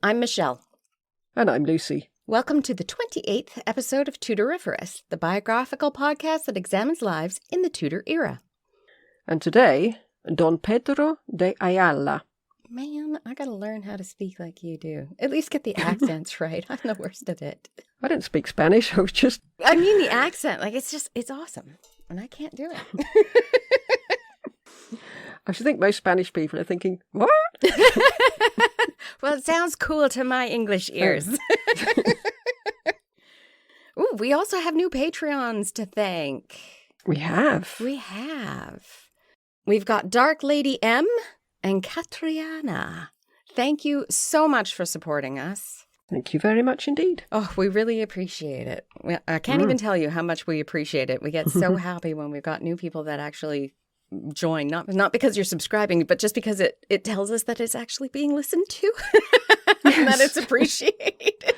I'm Michelle. And I'm Lucy. Welcome to the 28th episode of Tudoriferous, the biographical podcast that examines lives in the Tudor era. And today, Don Pedro de Ayala. Man, I gotta learn how to speak like you do. At least get the accents right. I'm the worst at it. I didn't speak Spanish, I was just... I mean the accent, it's awesome. And I can't do it. I should think most Spanish people are thinking, what? Well, it sounds cool to my English ears. Ooh, we also have new Patreons to thank. We have. We've got Dark Lady M and Catriana. Thank you so much for supporting us. Thank you very much indeed. Oh, we really appreciate it. I can't even tell you how much we appreciate it. We get so happy when we've got new people that actually join, not because you're subscribing, but just because it tells us that it's actually being listened to and that it's appreciated.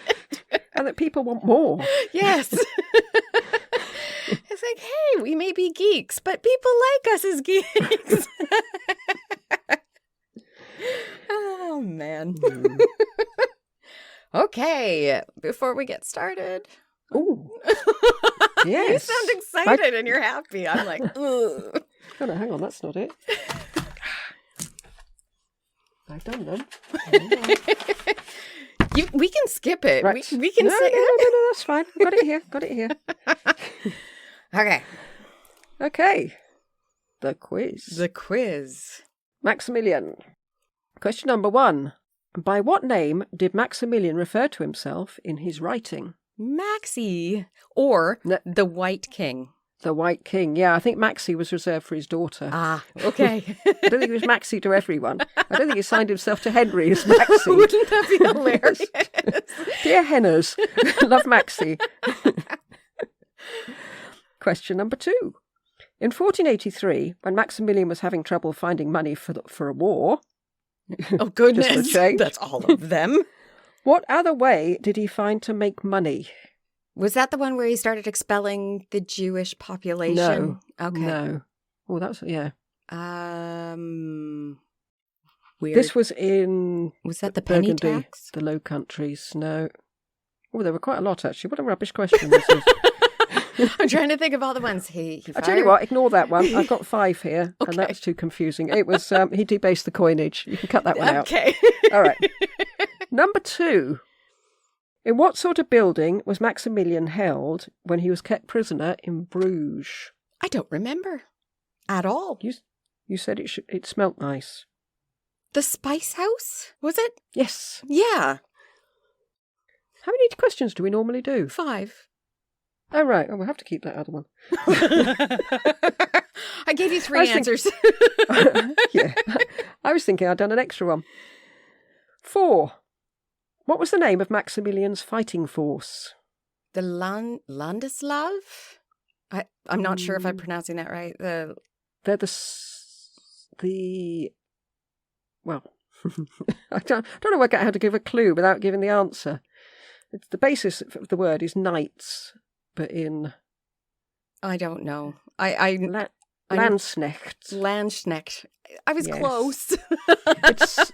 And that people want more. Yes. It's like, hey, we may be geeks, but people like us as geeks. Oh, man. Okay, before we get started. Ooh. Yes. You sound excited and you're happy. I'm like, ugh. Oh, no, hang on, that's not it. I've done them. We can skip it. Right. We can say No, that's fine. Got it here. Okay. The quiz. Maximilian. Question number 1. By what name did Maximilian refer to himself in his writing? Maxie, or the White King. The White King. Yeah, I think Maxie was reserved for his daughter. Ah, okay. I don't think it was Maxie to everyone. I don't think he signed himself to Henry as Maxie. Wouldn't that be hilarious? Dear Henners, love Maxie. Question number 2. In 1483, when Maximilian was having trouble finding money for a war... Oh, goodness. Just for a change, that's all of them. What other way did he find to make money? Was that the one where he started expelling the Jewish population? No. Okay. No. Oh, that's, yeah. Weird. This was in... Was that the penny Burgundy, tax? the Low Countries. No. Oh, there were quite a lot, actually. What a rubbish question this is. I'm trying to think of all the ones he fired. I tell you what, ignore that one. I've got 5 here, Okay. and that's too confusing. It was, he debased the coinage. You can cut that one out. Okay. All right. Number 2. In what sort of building was Maximilian held when he was kept prisoner in Bruges? I don't remember at all. You said it smelt nice. The Spice House? Was it? Yes. Yeah. How many questions do we normally do? 5. Oh, right. Oh, we'll have to keep that other one. I gave you 3 answers. Yeah. I was thinking I'd done an extra one. 4. What was the name of Maximilian's fighting force? The Landeslav? I'm not sure if I'm pronouncing that right. They're well, I don't know work out how to give a clue without giving the answer. The basis of the word is knights, but in... I don't know. Landsknecht. Landsknecht. I was close. It's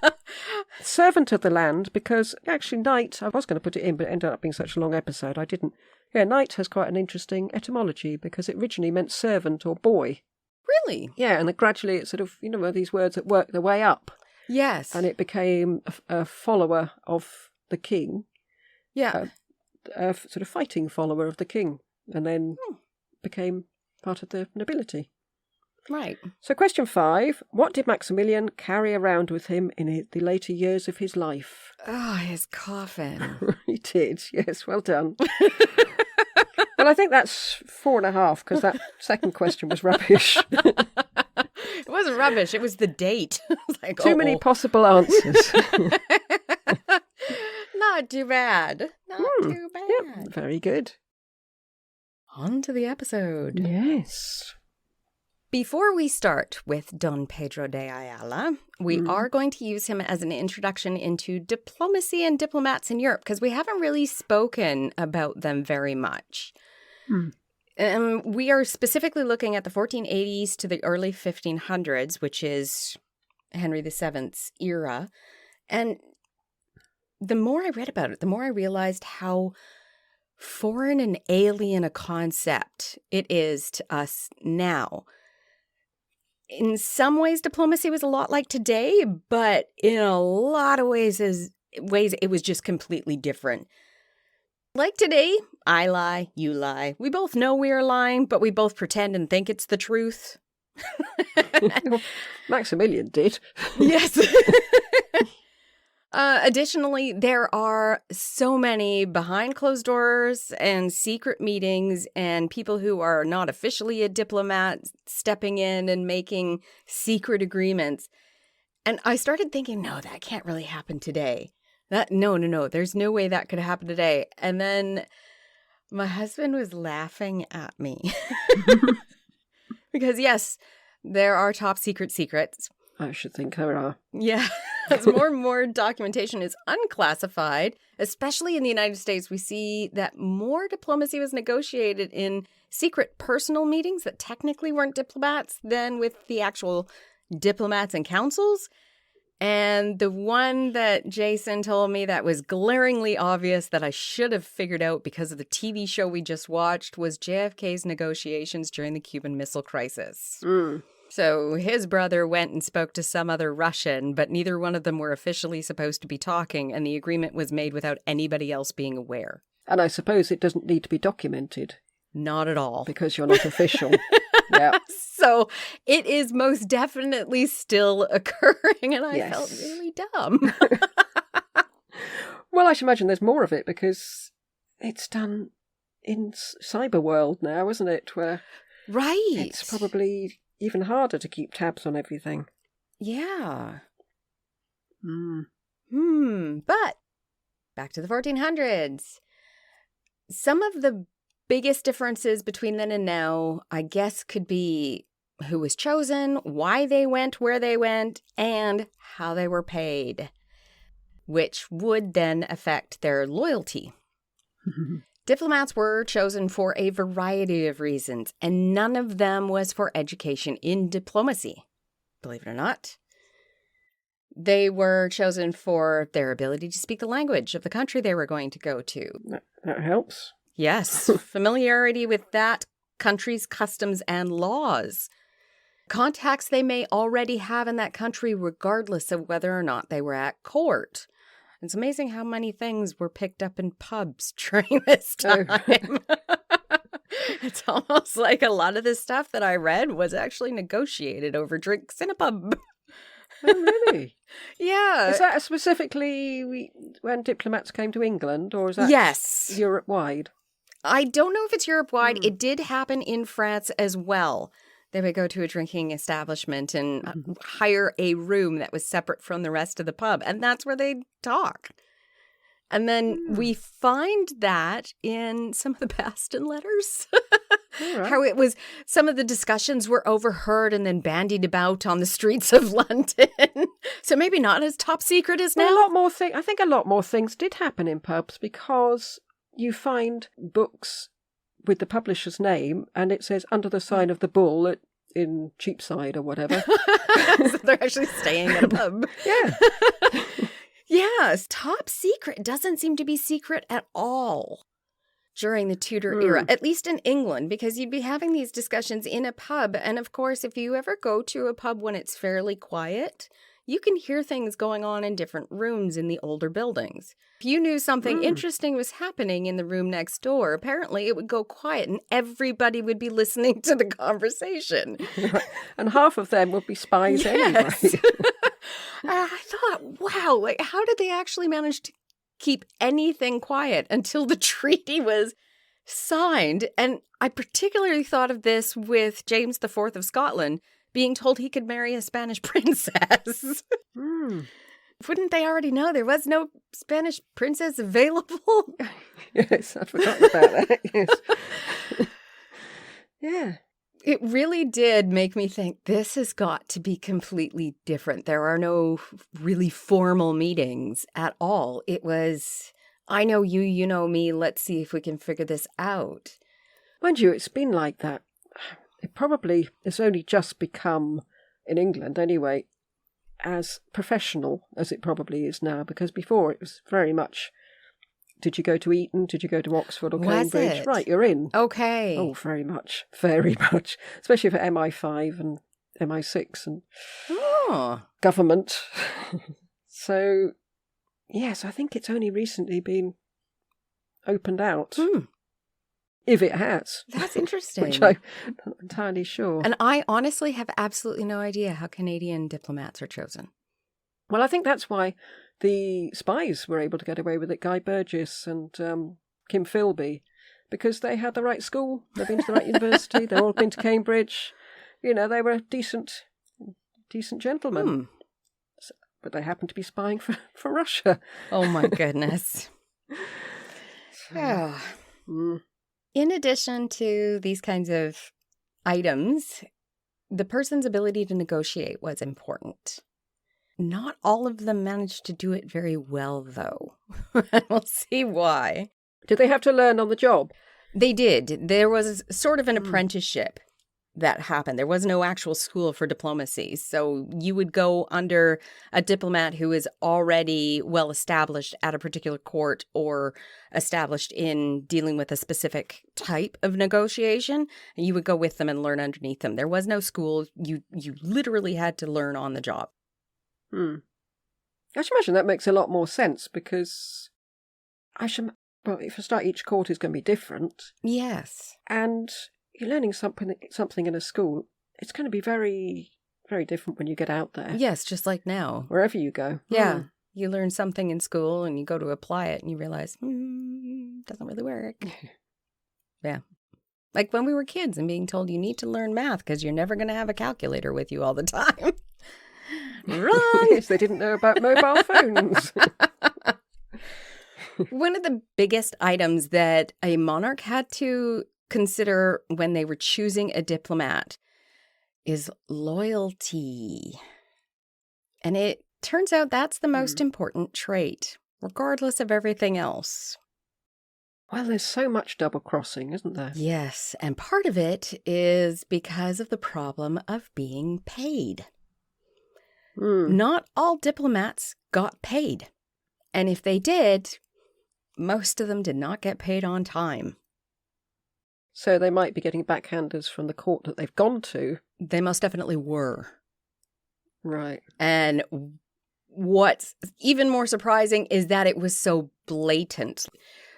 servant of the land, because actually knight, I was going to put it in, but it ended up being such a long episode, I didn't. Yeah, knight has quite an interesting etymology, because it originally meant servant or boy. Really? Yeah, and then gradually it sort of, these words that work their way up. Yes. And it became a follower of the king. Yeah. A sort of fighting follower of the king, and then became part of the nobility. Right. So question 5, what did Maximilian carry around with him in the later years of his life? Oh, his coffin. He did, yes, well done. Well, I think that's 4.5, because that second question was rubbish. It wasn't rubbish, it was the date. Like, Too many possible answers. Not too bad. Not too bad. Yep, very good. On to the episode. Yes. Before we start with Don Pedro de Ayala, we are going to use him as an introduction into diplomacy and diplomats in Europe, because we haven't really spoken about them very much. We are specifically looking at the 1480s to the early 1500s, which is Henry VII's era. And the more I read about it, the more I realized how foreign and alien a concept it is to us now. In some ways, diplomacy was a lot like today, but in a lot of ways, it was just completely different. Like today, I lie, you lie. We both know we are lying, but we both pretend and think it's the truth. Maximilian did. Yes. Additionally, there are so many behind closed doors and secret meetings and people who are not officially a diplomat stepping in and making secret agreements. And I started thinking, no, that can't really happen today. No. There's no way that could happen today. And then my husband was laughing at me. Because yes, there are top secrets. I should think there are. Yeah, as more and more documentation is unclassified, especially in the United States, we see that more diplomacy was negotiated in secret personal meetings that technically weren't diplomats than with the actual diplomats and councils. And the one that Jason told me that was glaringly obvious that I should have figured out because of the TV show we just watched was JFK's negotiations during the Cuban Missile Crisis. So his brother went and spoke to some other Russian, but neither one of them were officially supposed to be talking, and the agreement was made without anybody else being aware. And I suppose it doesn't need to be documented. Not at all. Because you're not official. Yeah. So it is most definitely still occurring, and I felt really dumb. Well, I should imagine there's more of it because it's done in cyber world now, isn't it? Where it's probably even harder to keep tabs on everything. Yeah. But back to the 1400s. Some of the biggest differences between then and now, I guess, could be who was chosen, why they went where they went, and how they were paid, which would then affect their loyalty. Diplomats were chosen for a variety of reasons, and none of them was for education in diplomacy, believe it or not. They were chosen for their ability to speak the language of the country they were going to go to. That helps. Yes, familiarity with that country's customs and laws. Contacts they may already have in that country regardless of whether or not they were at court. It's amazing how many things were picked up in pubs during this time. It's almost like a lot of this stuff that I read was actually negotiated over drinks in a pub. Oh, really? Yeah. Is that specifically when diplomats came to England, or is that Europe-wide? I don't know if it's Europe-wide. It did happen in France as well. They would go to a drinking establishment and hire a room that was separate from the rest of the pub, and that's where they'd talk. And then we find that in some of the Baston letters. Right. How it was, some of the discussions were overheard and then bandied about on the streets of London. So maybe not as top secret as now. I think a lot more things did happen in pubs because you find books with the publisher's name and it says under the sign of the bull in Cheapside or whatever. So they're actually staying at a pub. Yeah. Yes, top secret doesn't seem to be secret at all during the Tudor era, at least in England, because you'd be having these discussions in a pub. And of course, if you ever go to a pub when it's fairly quiet, you can hear things going on in different rooms in the older buildings. If you knew something interesting was happening in the room next door, apparently it would go quiet and everybody would be listening to the conversation. Right. And half of them would be spies anyway. I thought, wow, like how did they actually manage to keep anything quiet until the treaty was signed? And I particularly thought of this with James IV of Scotland being told he could marry a Spanish princess. Wouldn't they already know there was no Spanish princess available? Yes, I'd forgotten about that. Yes. Yeah. It really did make me think this has got to be completely different. There are no really formal meetings at all. It was, I know you, you know me, let's see if we can figure this out. Mind you, it's been like that. It probably has only just become, in England anyway, as professional as it probably is now, because before it was very much, did you go to Eton? Did you go to Oxford or Was Cambridge? it? Right, you're in. Okay. Oh, very much. Very much. Especially for MI5 and MI6 and government. So, yes, I think it's only recently been opened out. If it has. That's interesting. Which I'm not entirely sure. And I honestly have absolutely no idea how Canadian diplomats are chosen. Well, I think that's why the spies were able to get away with it, Guy Burgess and Kim Philby, because they had the right school, they've been to the right university, they've all been to Cambridge. You know, they were decent gentlemen. But they happened to be spying for Russia. Oh, my goodness. Oh. In addition to these kinds of items, the person's ability to negotiate was important. Not all of them managed to do it very well, though. We'll see why. Did they have to learn on the job? They did. There was sort of an apprenticeship that happened. There was no actual school for diplomacy. So you would go under a diplomat who is already well established at a particular court or established in dealing with a specific type of negotiation. And you would go with them and learn underneath them. There was no school. You literally had to learn on the job. I should imagine that makes a lot more sense, because if I start, each court is going to be different. Yes. And you're learning something in a school. It's going to be very, very different when you get out there. Yes, just like now. Wherever you go. Yeah. You learn something in school and you go to apply it and you realize, doesn't really work. Yeah. Like when we were kids and being told you need to learn math because you're never going to have a calculator with you all the time. Wrong! Yes, they didn't know about mobile phones. One of the biggest items that a monarch had to consider when they were choosing a diplomat is loyalty. And it turns out that's the most important trait, regardless of everything else. Well, there's so much double-crossing, isn't there? Yes, and part of it is because of the problem of being paid. Not all diplomats got paid. And if they did, most of them did not get paid on time. So they might be getting backhanders from the court that they've gone to. They most definitely were. Right. And what's even more surprising is that it was so blatant.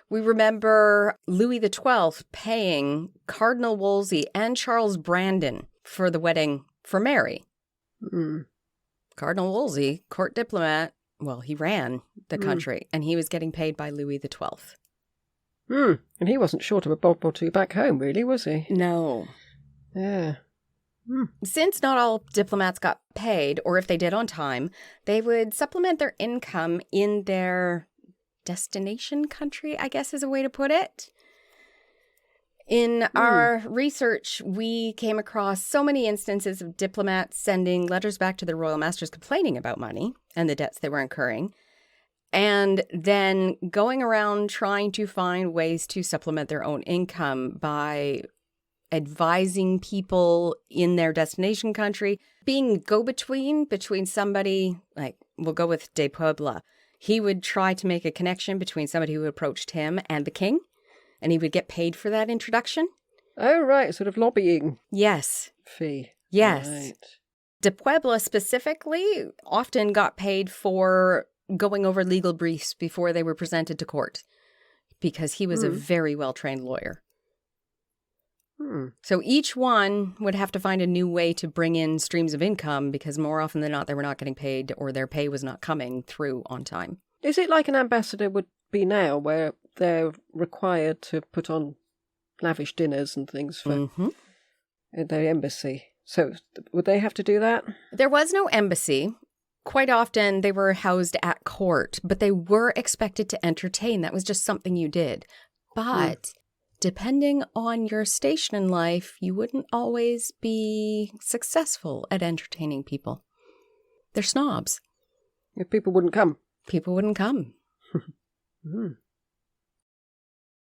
We remember Louis XII paying Cardinal Wolsey and Charles Brandon for the wedding for Mary. Cardinal Wolsey, court diplomat, well, he ran the country, and he was getting paid by Louis XII. And he wasn't short of a bob or two back home, really, was he? No. Yeah. Since not all diplomats got paid, or if they did on time, they would supplement their income in their destination country, I guess is a way to put it. In our research, we came across so many instances of diplomats sending letters back to their royal masters complaining about money and the debts they were incurring, and then going around trying to find ways to supplement their own income by advising people in their destination country, being go-between between somebody, like we'll go with De Puebla. He would try to make a connection between somebody who approached him and the king, and he would get paid for that introduction. Oh, right, sort of lobbying. Yes. Fee. Yes. Right. De Puebla specifically often got paid for going over legal briefs before they were presented to court, because he was a very well-trained lawyer. So each one would have to find a new way to bring in streams of income, because more often than not, they were not getting paid, or their pay was not coming through on time. Is it like an ambassador would be now, where they're required to put on lavish dinners and things for their embassy? So would they have to do that? There was no embassy. Quite often they were housed at court, but they were expected to entertain. That was just something you did. But depending on your station in life, you wouldn't always be successful at entertaining people. They're snobs. If people wouldn't come. People wouldn't come.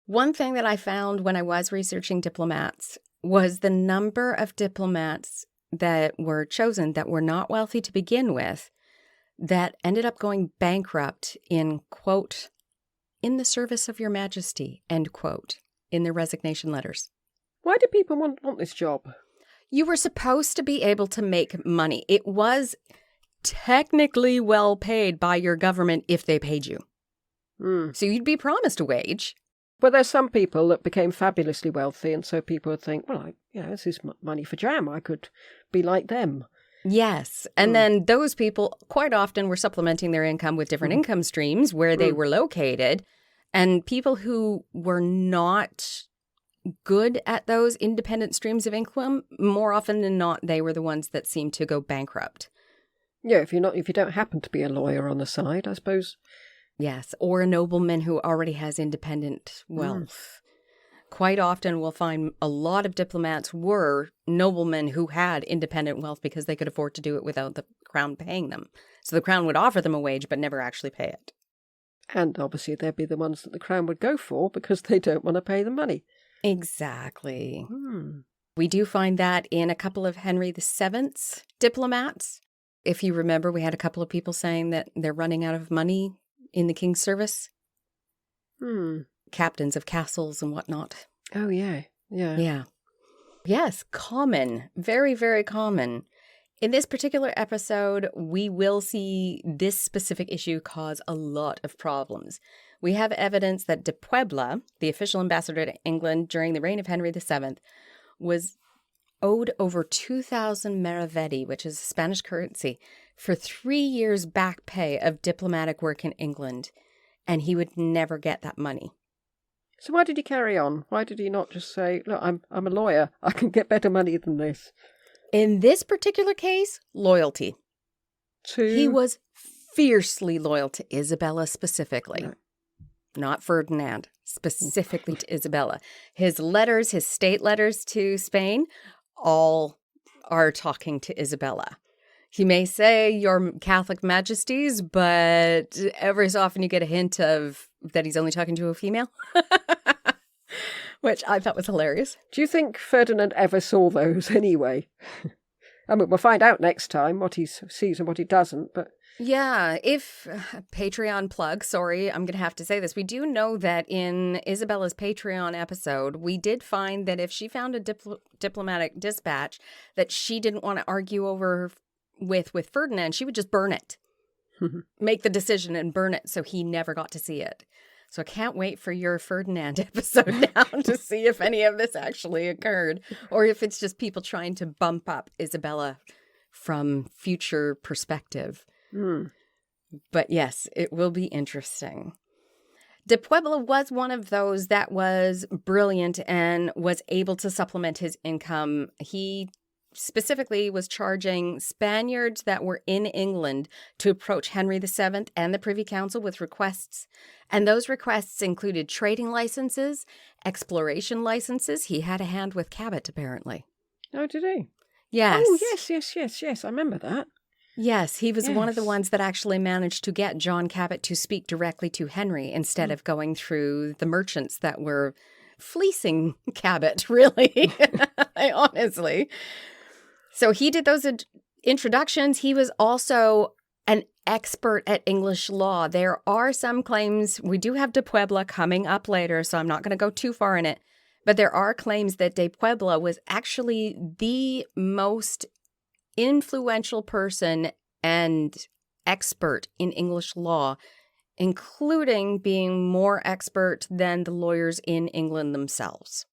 One thing that I found when I was researching diplomats was the number of diplomats that were chosen that were not wealthy to begin with, that ended up going bankrupt in, quote, "in the service of your majesty," end quote, in their resignation letters. Why do people want this job? You were supposed to be able to make money. It was technically well paid by your government if they paid you. So you'd be promised a wage. But there's some people that became fabulously wealthy, and so people would think, well, this is money for jam. I could be like them. Yes. And then those people quite often were supplementing their income with different income streams where they were located. And people who were not good at those independent streams of income, more often than not, they were the ones that seemed to go bankrupt. Yeah, if you don't happen to be a lawyer on the side, I suppose. Yes, or a nobleman who already has independent wealth. Quite often we'll find a lot of diplomats were noblemen who had independent wealth because they could afford to do it without the crown paying them. So the crown would offer them a wage but never actually pay it. And obviously they'd be the ones that the crown would go for because they don't want to pay the money. Exactly. We do find that in a couple of Henry VII's diplomats. If you remember, we had a couple of people saying that they're running out of money in the king's service. Captains of castles and whatnot. Oh, yeah. Yes, common. Very, very common. In this particular episode, we will see this specific issue cause a lot of problems. We have evidence that de Puebla, the official ambassador to England during the reign of Henry VII, was owed over 2,000 maravedì, which is Spanish currency, for 3 years back pay of diplomatic work in England, and he would never get that money. So why did he carry on? Why did he not just say, look, I'm a lawyer, I can get better money than this? In this particular case, loyalty. He was fiercely loyal to Isabella specifically. No. Not Ferdinand, specifically to Isabella. His letters, his state letters to Spain, all are talking to Isabella. He may say, "Your Catholic Majesties," but every so often you get a hint of that he's only talking to a female, which I thought was hilarious. Do you think Ferdinand ever saw those anyway? I mean, we'll find out next time what he sees and what he doesn't, but... Yeah, if Patreon plug, sorry, I'm going to have to say this. We do know that in Isabella's Patreon episode, we did find that if she found a diplomatic dispatch that she didn't want to argue over with Ferdinand, she would just burn it. Make the decision and burn it so he never got to see it. So I can't wait for your Ferdinand episode now to see if any of this actually occurred or if it's just people trying to bump up Isabella from future perspective. But yes, it will be interesting. De Puebla was one of those that was brilliant and was able to supplement his income. He specifically was charging Spaniards that were in England to approach Henry VII and the Privy Council with requests. And those requests included trading licenses, exploration licenses. He had a hand with Cabot, apparently. Oh, did he? Yes. Oh, yes. I remember that. Yes, he was one of the ones that actually managed to get John Cabot to speak directly to Henry instead of going through the merchants that were fleecing Cabot, really, honestly. So he did those introductions. He was also an expert at English law. There are some claims, we do have de Puebla coming up later, so I'm not going to go too far in it, but there are claims that de Puebla was actually the most influential person and expert in English law, including being more expert than the lawyers in England themselves.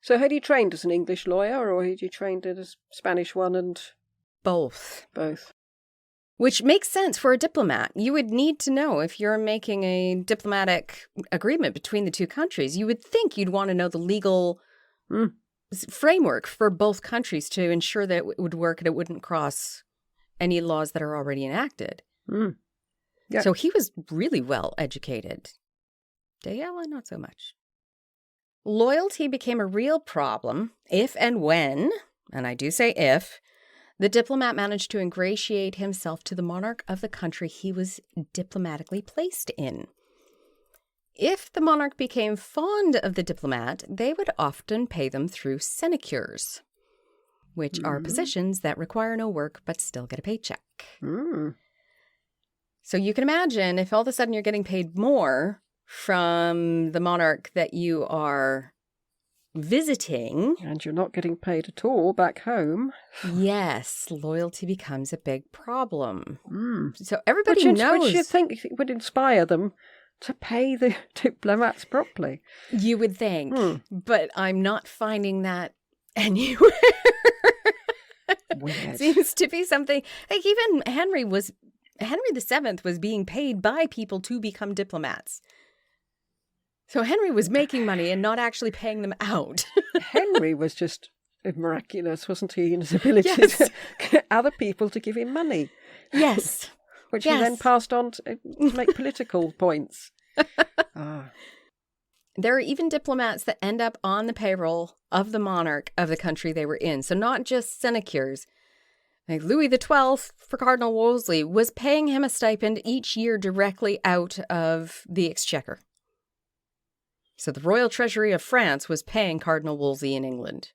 So had he trained as an English lawyer or had he trained as a Spanish one and... Both. Both. Which makes sense for a diplomat. You would need to know if you're making a diplomatic agreement between the two countries. You would think you'd want to know the legal framework for both countries to ensure that it would work and it wouldn't cross any laws that are already enacted. Yeah. So he was really well educated. De Ayala, not so much. Loyalty became a real problem if and when, and I do say if, the diplomat managed to ingratiate himself to the monarch of the country he was diplomatically placed in. If the monarch became fond of the diplomat, they would often pay them through sinecures. which are positions that require no work but still get a paycheck. Mm. So you can imagine if all of a sudden you're getting paid more from the monarch that you are visiting. And you're not getting paid at all back home. Yes, loyalty becomes a big problem. Mm. So everybody knows. Which you think would inspire them to pay the diplomats properly. You would think, but I'm not finding that anywhere. Weird. Seems to be something like even Henry VII was being paid by people to become diplomats. So Henry was making money and not actually paying them out. Henry was just miraculous, wasn't he, in his ability to get other people to give him money. Yes. Which he then passed on to make political points. There are even diplomats that end up on the payroll of the monarch of the country they were in. So not just sinecures. Like Louis XII, for Cardinal Wolsey, was paying him a stipend each year directly out of the exchequer. So the Royal Treasury of France was paying Cardinal Wolsey in England.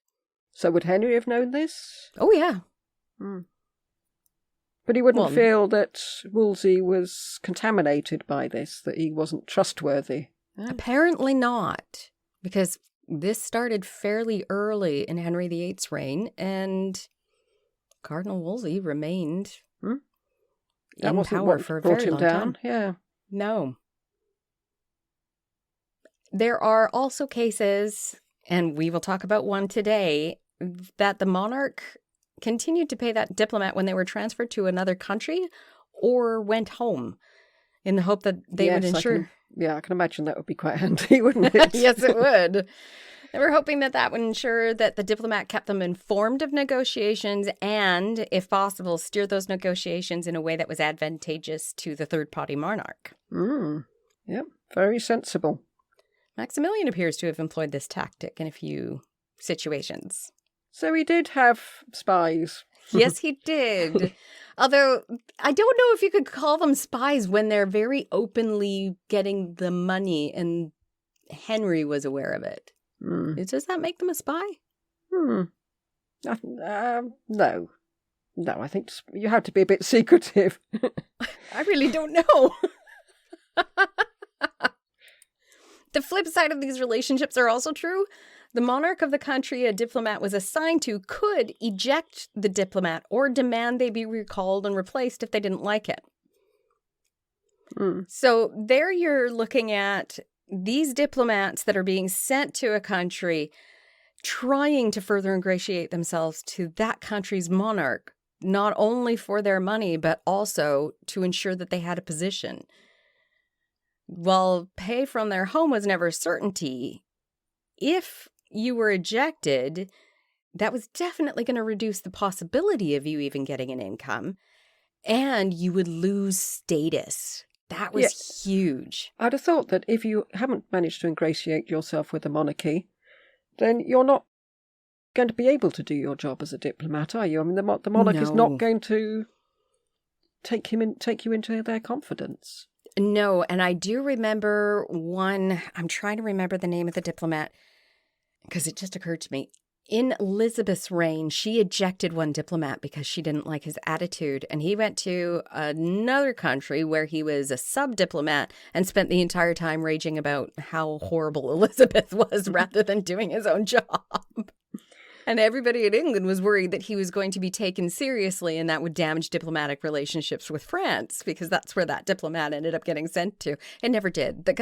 So would Henry have known this? Oh, yeah. But he wouldn't feel that Wolsey was contaminated by this, that he wasn't trustworthy. Apparently not, because this started fairly early in Henry VIII's reign, and Cardinal Wolsey remained in power for a very long time. Yeah. No. There are also cases, and we will talk about one today, that the monarch continued to pay that diplomat when they were transferred to another country or went home in the hope that they would ensure. I can imagine that would be quite handy, wouldn't it? Yes, it would. They were hoping that would ensure that the diplomat kept them informed of negotiations and, if possible, steer those negotiations in a way that was advantageous to the third-party monarch. Yep, very sensible. Maximilian appears to have employed this tactic in a few situations. So he did have spies. Yes, he did. Although, I don't know if you could call them spies when they're very openly getting the money and Henry was aware of it. Does that make them a spy? No. No, I think you have to be a bit secretive. I really don't know. The flip side of these relationships are also true. The monarch of the country a diplomat was assigned to could eject the diplomat or demand they be recalled and replaced if they didn't like it. So there you're looking at these diplomats that are being sent to a country trying to further ingratiate themselves to that country's monarch, not only for their money, but also to ensure that they had a position. While pay from their home was never a certainty, if you were ejected, that was definitely going to reduce the possibility of you even getting an income, and you would lose status. That was huge. I'd have thought that if you haven't managed to ingratiate yourself with the monarchy, then you're not going to be able to do your job as a diplomat, are you? I mean, the monarch is not going to take you into their confidence. No, and I do remember one, I'm trying to remember the name of the diplomat, because it just occurred to me. In Elizabeth's reign, she ejected one diplomat because she didn't like his attitude. And he went to another country where he was a sub-diplomat and spent the entire time raging about how horrible Elizabeth was rather than doing his own job. And everybody in England was worried that he was going to be taken seriously and that would damage diplomatic relationships with France, because that's where that diplomat ended up getting sent to. It never did. The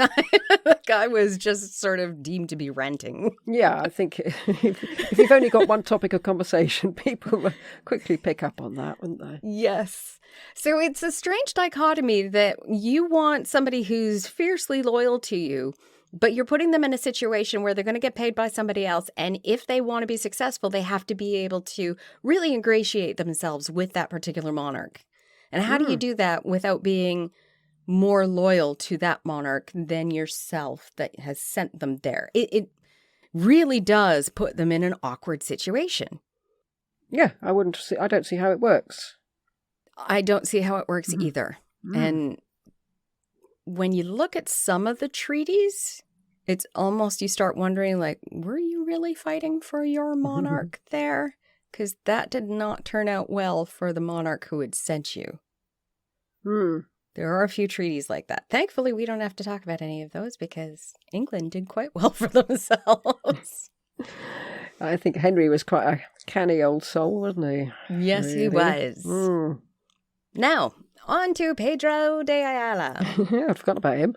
guy was just sort of deemed to be ranting. Yeah, I think if you've only got one topic of conversation, people will quickly pick up on that, wouldn't they? Yes. So it's a strange dichotomy that you want somebody who's fiercely loyal to you, but you're putting them in a situation where they're going to get paid by somebody else. And if they want to be successful, they have to be able to really ingratiate themselves with that particular monarch. And how do you do that without being more loyal to that monarch than yourself that has sent them there? It really does put them in an awkward situation. Yeah, I don't see how it works. I don't see how it works either. And when you look at some of the treaties, it's almost, you start wondering, like, were you really fighting for your monarch there? because that did not turn out well for the monarch who had sent you. There are a few treaties like that. Thankfully, we don't have to talk about any of those because England did quite well for themselves. I think Henry was quite a canny old soul, wasn't he? Yes, really? He was. Now, on to Pedro de Ayala. Yeah, I'd forgotten about him.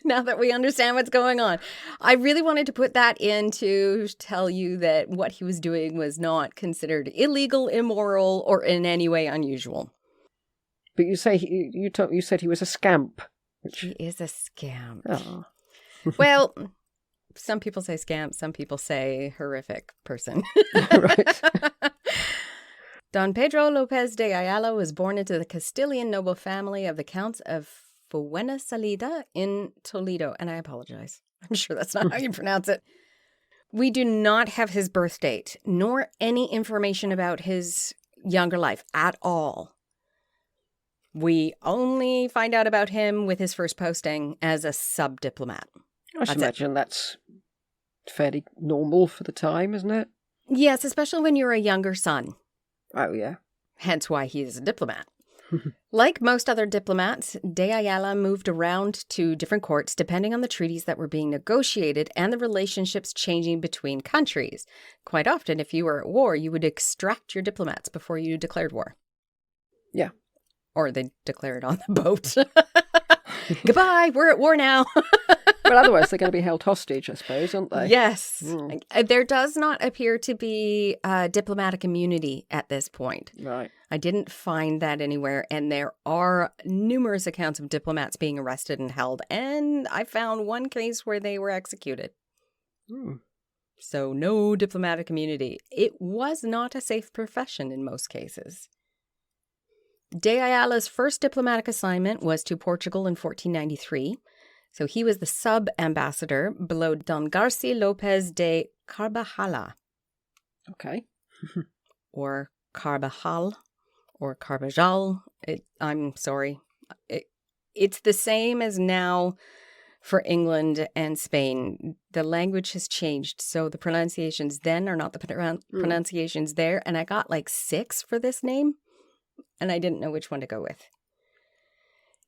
Now that we understand what's going on. I really wanted to put that in to tell you that what he was doing was not considered illegal, immoral, or in any way unusual. But you say you said he was a scamp. He is a scamp. Oh. Well, some people say scamp, some people say horrific person. Right. Don Pedro López de Ayala was born into the Castilian noble family of the Counts of Fuensalida in Toledo. And I apologize. I'm sure that's not how you pronounce it. We do not have his birth date, nor any information about his younger life at all. We only find out about him with his first posting as a sub-diplomat. I should imagine that's fairly normal for the time, isn't it? Yes, especially when you're a younger son. Oh, yeah. Hence why he is a diplomat. Like most other diplomats, De Ayala moved around to different courts depending on the treaties that were being negotiated and the relationships changing between countries. Quite often, if you were at war, you would extract your diplomats before you declared war. Yeah. Or they'd declare it on the boat. Goodbye, we're at war now. Well, otherwise they're going to be held hostage, I suppose, aren't they? Yes. There does not appear to be diplomatic immunity at this point. Right. I didn't find that anywhere, and there are numerous accounts of diplomats being arrested and held, and I found one case where they were executed. So no diplomatic immunity. It was not a safe profession in most cases. De Ayala's first diplomatic assignment was to Portugal in 1493. So he was the sub-ambassador below Don Garcia López de Carvajal. Okay. Or Carvajal, or Carvajal. I'm sorry. It's the same as now for England and Spain. The language has changed, so the pronunciations then are not the pronunciations there. And I got like 6 for this name, and I didn't know which one to go with.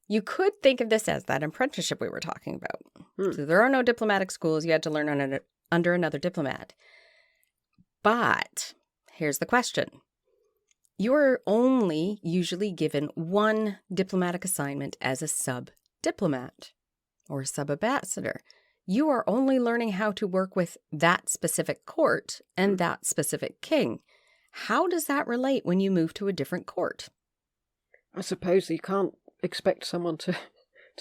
You could think of this as that apprenticeship we were talking about. So there are no diplomatic schools. You had to learn under another diplomat. But here's the question. You're only usually given one diplomatic assignment as a sub-diplomat or sub-ambassador. You are only learning how to work with that specific court and that specific king. How does that relate when you move to a different court? I suppose you can't expect someone to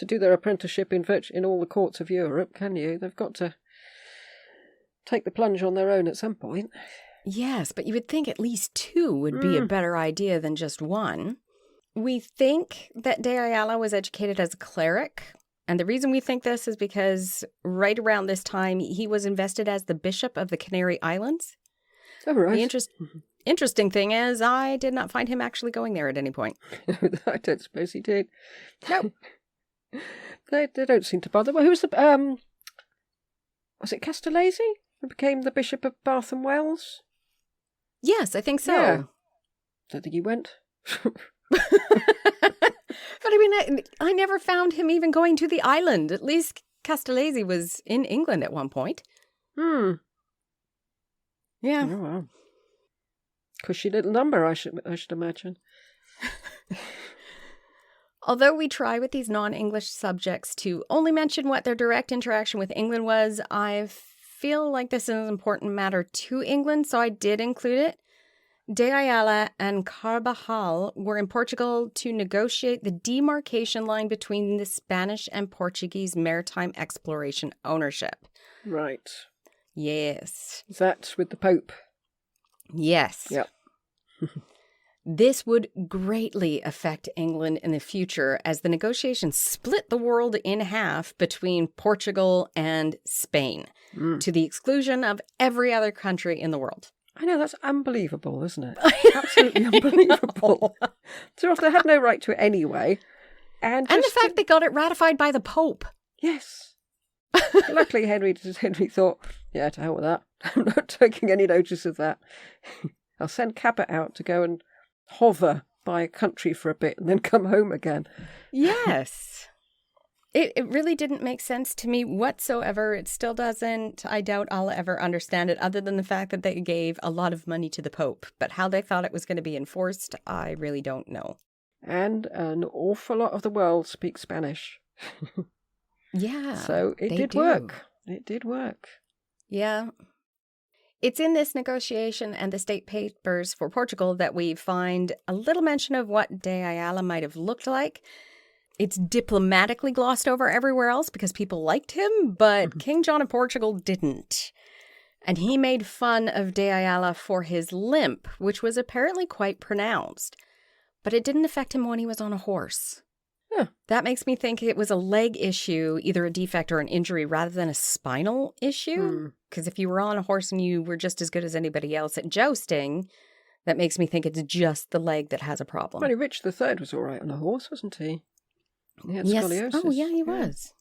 do their apprenticeship in all the courts of Europe, can you? They've got to take the plunge on their own at some point. Yes, but you would think at least 2 would be a better idea than just 1. We think that De Ayala was educated as a cleric, and the reason we think this is because right around this time he was invested as the Bishop of the Canary Islands. Oh, right. The interesting thing is I did not find him actually going there at any point. I don't suppose he did. No. They don't seem to bother. Well, who was the... was it Castellesi who became the Bishop of Bath and Wells? Yes, I think so. Yeah. Don't think he went. But I mean, I never found him even going to the island. At least Castellesi was in England at one point. Yeah. Oh, wow. Cushy little number, I should imagine. Although we try with these non-English subjects to only mention what their direct interaction with England was, I feel like this is an important matter to England, so I did include it. De Ayala and Carvajal were in Portugal to negotiate the demarcation line between the Spanish and Portuguese maritime exploration ownership. Right. Yes. Is that with the Pope? Yes. Yep. This would greatly affect England in the future as the negotiations split the world in half between Portugal and Spain to the exclusion of every other country in the world. I know, that's unbelievable, isn't it? Absolutely unbelievable. So they had no right to it anyway. And the fact they got it ratified by the Pope. Yes. Luckily, Henry thought, yeah, to hell with that. I'm not taking any notice of that. I'll send Cabot out to go and hover by a country for a bit and then come home again. Yes. It really didn't make sense to me whatsoever. It still doesn't. I doubt I'll ever understand it, other than the fact that they gave a lot of money to the Pope. But how they thought it was going to be enforced, I really don't know. And an awful lot of the world speaks Spanish. Yeah. So it did work. It did work. Yeah. It's in this negotiation and the state papers for Portugal that we find a little mention of what De Ayala might have looked like. It's diplomatically glossed over everywhere else because people liked him, but King John of Portugal didn't. And he made fun of De Ayala for his limp, which was apparently quite pronounced. But it didn't affect him when he was on a horse. Huh. That makes me think it was a leg issue, either a defect or an injury, rather than a spinal issue. Because if you were on a horse and you were just as good as anybody else at jousting, that makes me think it's just the leg that has a problem. Well, Richard III was all right on a horse, wasn't he? He had Yes. scoliosis. Oh, yeah, he was.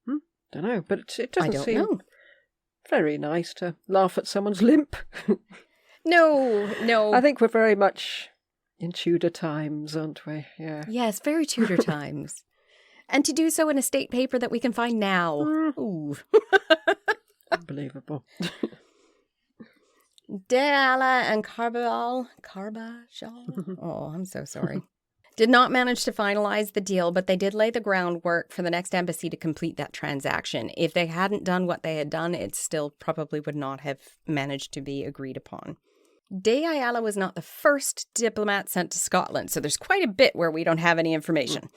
Don't know, but it doesn't I don't seem know. very nice to laugh at someone's limp. No. I think we're very much in Tudor times, aren't we? Yeah. Yes, very Tudor times. And to do so in a state paper that we can find now. Ooh. Unbelievable. De Ayala and Carbajal, oh, I'm so sorry, did not manage to finalize the deal, but they did lay the groundwork for the next embassy to complete that transaction. If they hadn't done what they had done, it still probably would not have managed to be agreed upon. De Ayala was not the first diplomat sent to Scotland, so there's quite a bit where we don't have any information.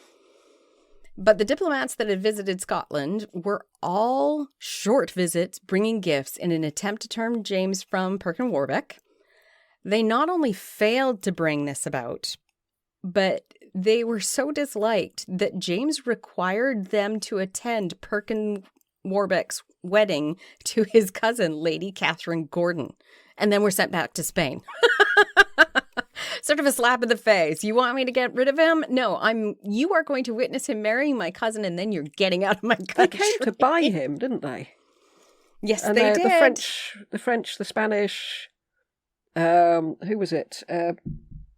But the diplomats that had visited Scotland were all short visits bringing gifts in an attempt to turn James from Perkin Warbeck. They not only failed to bring this about, but they were so disliked that James required them to attend Perkin Warbeck's wedding to his cousin, Lady Catherine Gordon, and then were sent back to Spain. Sort of a slap in the face. You want me to get rid of him? No, you are going to witness him marrying my cousin, and then you're getting out of my country. They came to buy him, didn't they? Yes, And they did. The French, the Spanish, who was it?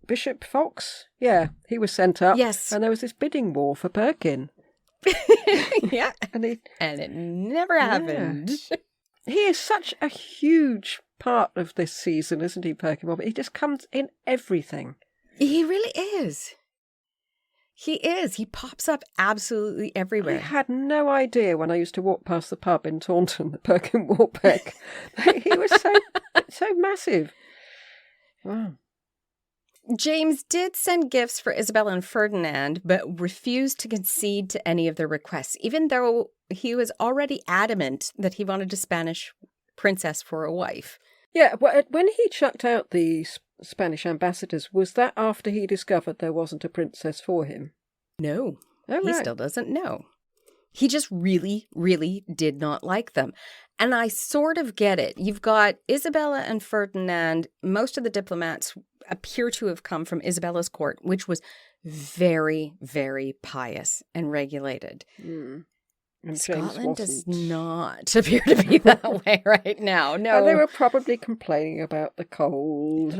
Bishop Fox? Yeah, he was sent up. Yes. And there was this bidding war for Perkin. Yeah. And it never happened. He is such a huge part of this season, isn't he, Perkin Warbeck? He just comes in everything. He really is. He is. He pops up absolutely everywhere. I had no idea when I used to walk past the pub in Taunton that Perkin Warbeck. He was so massive. Wow. James did send gifts for Isabella and Ferdinand, but refused to concede to any of their requests, even though he was already adamant that he wanted a Spanish princess for a wife. Yeah, when he chucked out the Spanish ambassadors, was that after he discovered there wasn't a princess for him? No, Oh, he right. still doesn't know. He just really, really did not like them. And I sort of get it. You've got Isabella and Ferdinand. Most of the diplomats appear to have come from Isabella's court, which was very, very pious and regulated. And Scotland does not appear to be that way right now. No. And they were probably complaining about the cold.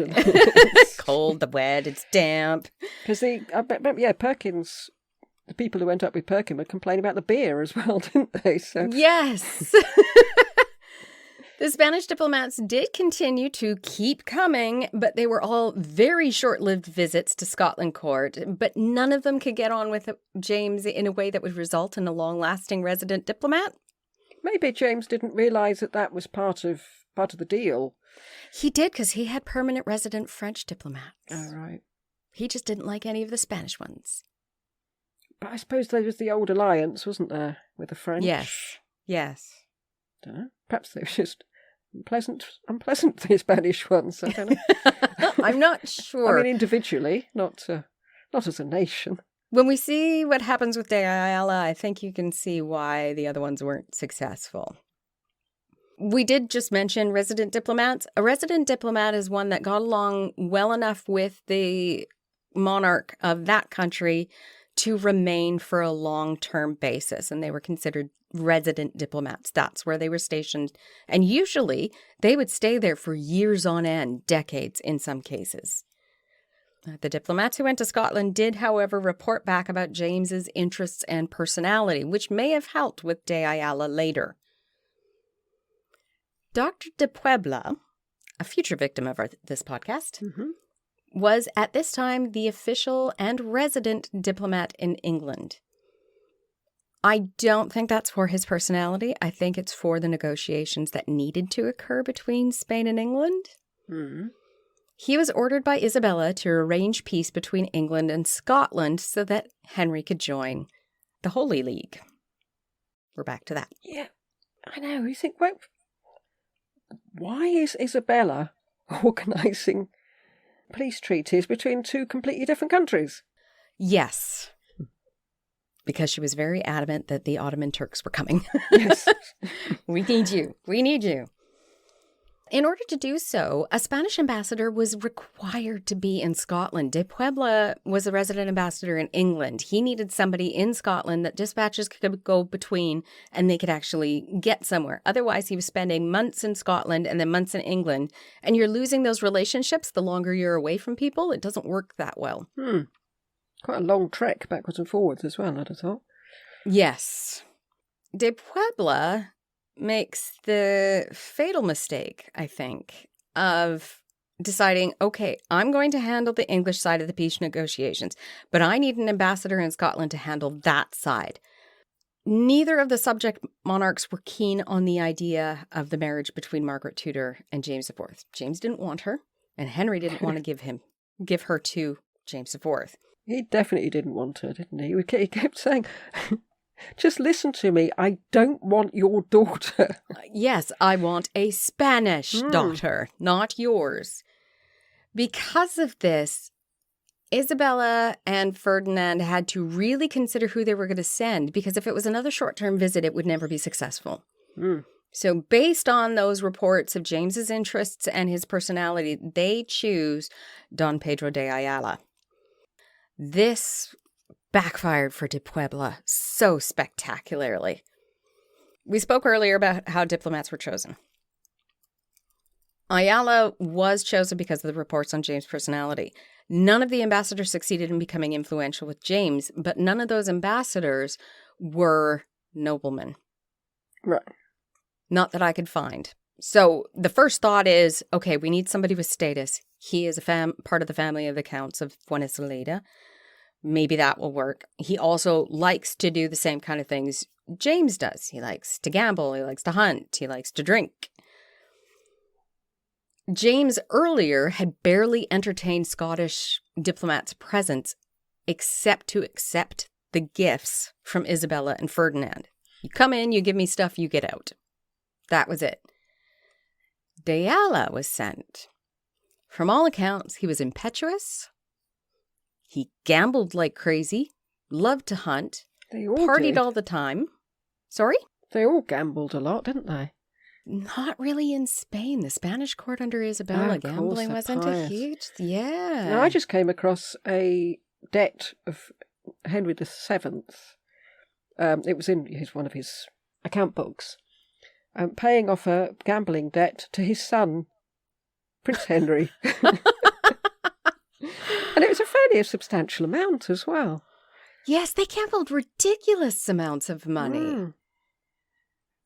Cold, the wet, it's damp. Because Perkins, the people who went up with Perkin were complaining about the beer as well, didn't they? So Yes. The Spanish diplomats did continue to keep coming, but they were all very short-lived visits to Scotland court, but none of them could get on with James in a way that would result in a long-lasting resident diplomat. maybe James didn't realise that was part of the deal. He did, because he had permanent resident French diplomats. Oh, right. He just didn't like any of the Spanish ones. But I suppose there was the old alliance, wasn't there, with the French? Yes. Don't know. Perhaps they were just unpleasant, the Spanish ones. I don't know. I'm not sure. I mean, individually, not as a nation. When we see what happens with De Ayala, I think you can see why the other ones weren't successful. We did just mention resident diplomats. A resident diplomat is one that got along well enough with the monarch of that country to remain for a long-term basis, and they were considered resident diplomats. That's where they were stationed. And usually they would stay there for years on end, decades in some cases. The diplomats who went to Scotland did, however, report back about James's interests and personality, which may have helped with De Ayala later. Dr. de Puebla, a future victim of this podcast, was at this time the official and resident diplomat in England. I don't think that's for his personality. I think it's for the negotiations that needed to occur between Spain and England. Mm. He was ordered by Isabella to arrange peace between England and Scotland so that Henry could join the Holy League. We're back to that. Yeah, I know. You think, well, why is Isabella organising peace treaties between two completely different countries? Yes. Because she was very adamant that the Ottoman Turks were coming. Yes. We need you. We need you. In order to do so, a Spanish ambassador was required to be in Scotland. De Puebla was a resident ambassador in England. He needed somebody in Scotland that dispatches could go between and they could actually get somewhere. Otherwise, he was spending months in Scotland and then months in England. And you're losing those relationships the longer you're away from people. It doesn't work that well. Quite a long trek backwards and forwards as well, I'd have thought. Yes. De Puebla makes the fatal mistake, I think, of deciding, okay, I'm going to handle the English side of the peace negotiations, but I need an ambassador in Scotland to handle that side. Neither of the subject monarchs were keen on the idea of the marriage between Margaret Tudor and James IV. James didn't want her, and Henry didn't want to give her to James IV. He definitely didn't want her, didn't he? He kept saying, just listen to me, I don't want your daughter. Yes, I want a Spanish daughter, not yours. Because of this, Isabella and Ferdinand had to really consider who they were going to send, because if it was another short-term visit, it would never be successful. So based on those reports of James's interests and his personality, they choose Don Pedro de Ayala. This backfired for de Puebla so spectacularly. We spoke earlier about how diplomats were chosen. Ayala was chosen because of the reports on James' personality. None of the ambassadors succeeded in becoming influential with James, but none of those ambassadors were noblemen. Right. Not that I could find. So the first thought is, okay, we need somebody with status. He is a part of the family of the Counts of Fuensalida. Maybe that will work. He also likes to do the same kind of things James does. He likes to gamble. He likes to hunt. He likes to drink. James earlier had barely entertained Scottish diplomats' presence except to accept the gifts from Isabella and Ferdinand. You come in, you give me stuff, you get out. That was it. De Ayala was sent. From all accounts, he was impetuous. He gambled like crazy, loved to hunt, partied all the time. Sorry? They all gambled a lot, didn't they? Not really in Spain. The Spanish court under Isabella, gambling wasn't a huge... Yeah. Now, I just came across a debt of Henry VII. It was in one of his account books. Paying off a gambling debt to his son, Prince Henry. And it was a fairly substantial amount as well. Yes, they gambled ridiculous amounts of money.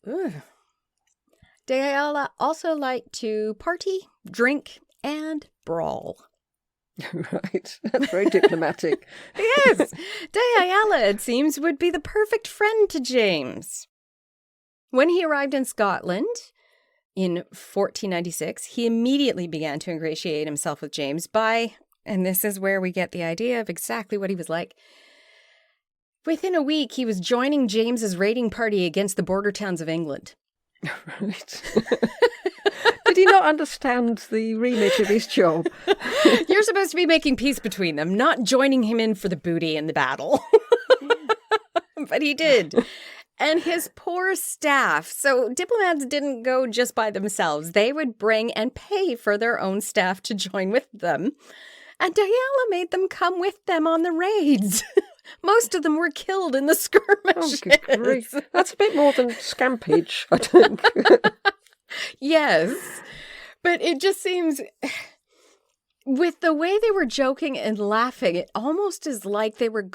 De Ayala also liked to party, drink, and brawl. Right, that's very diplomatic. Yes, De Ayala, it seems, would be the perfect friend to James. When he arrived in Scotland in 1496, he immediately began to ingratiate himself with James by, and this is where we get the idea of exactly what he was like. Within a week, he was joining James's raiding party against the border towns of England. Right. Did he not understand the remit of his job? You're supposed to be making peace between them, not joining him in for the booty in the battle. But he did. And his poor staff. So diplomats didn't go just by themselves. They would bring and pay for their own staff to join with them. And De Ayala made them come with them on the raids. Most of them were killed in the Oh, skirmishes. good grief. That's a bit more than scampage, I think. Yes. But it just seems, with the way they were joking and laughing, it almost is like they were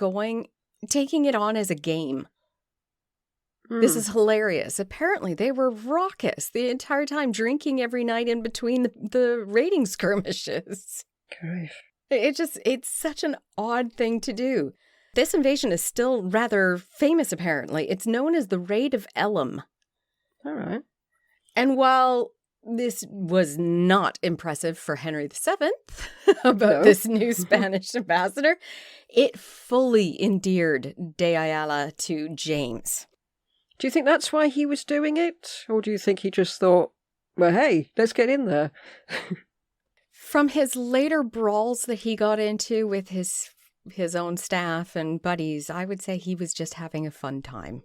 taking it on as a game. This is hilarious. Apparently, they were raucous the entire time, drinking every night in between the raiding skirmishes. Grief. It's such an odd thing to do. This invasion is still rather famous, apparently. It's known as the Raid of Elam. All right. And while this was not impressive for Henry VII about this new Spanish ambassador, it fully endeared De Ayala to James. Do you think that's why he was doing it? Or do you think he just thought, well, hey, let's get in there? From his later brawls that he got into with his own staff and buddies, I would say he was just having a fun time.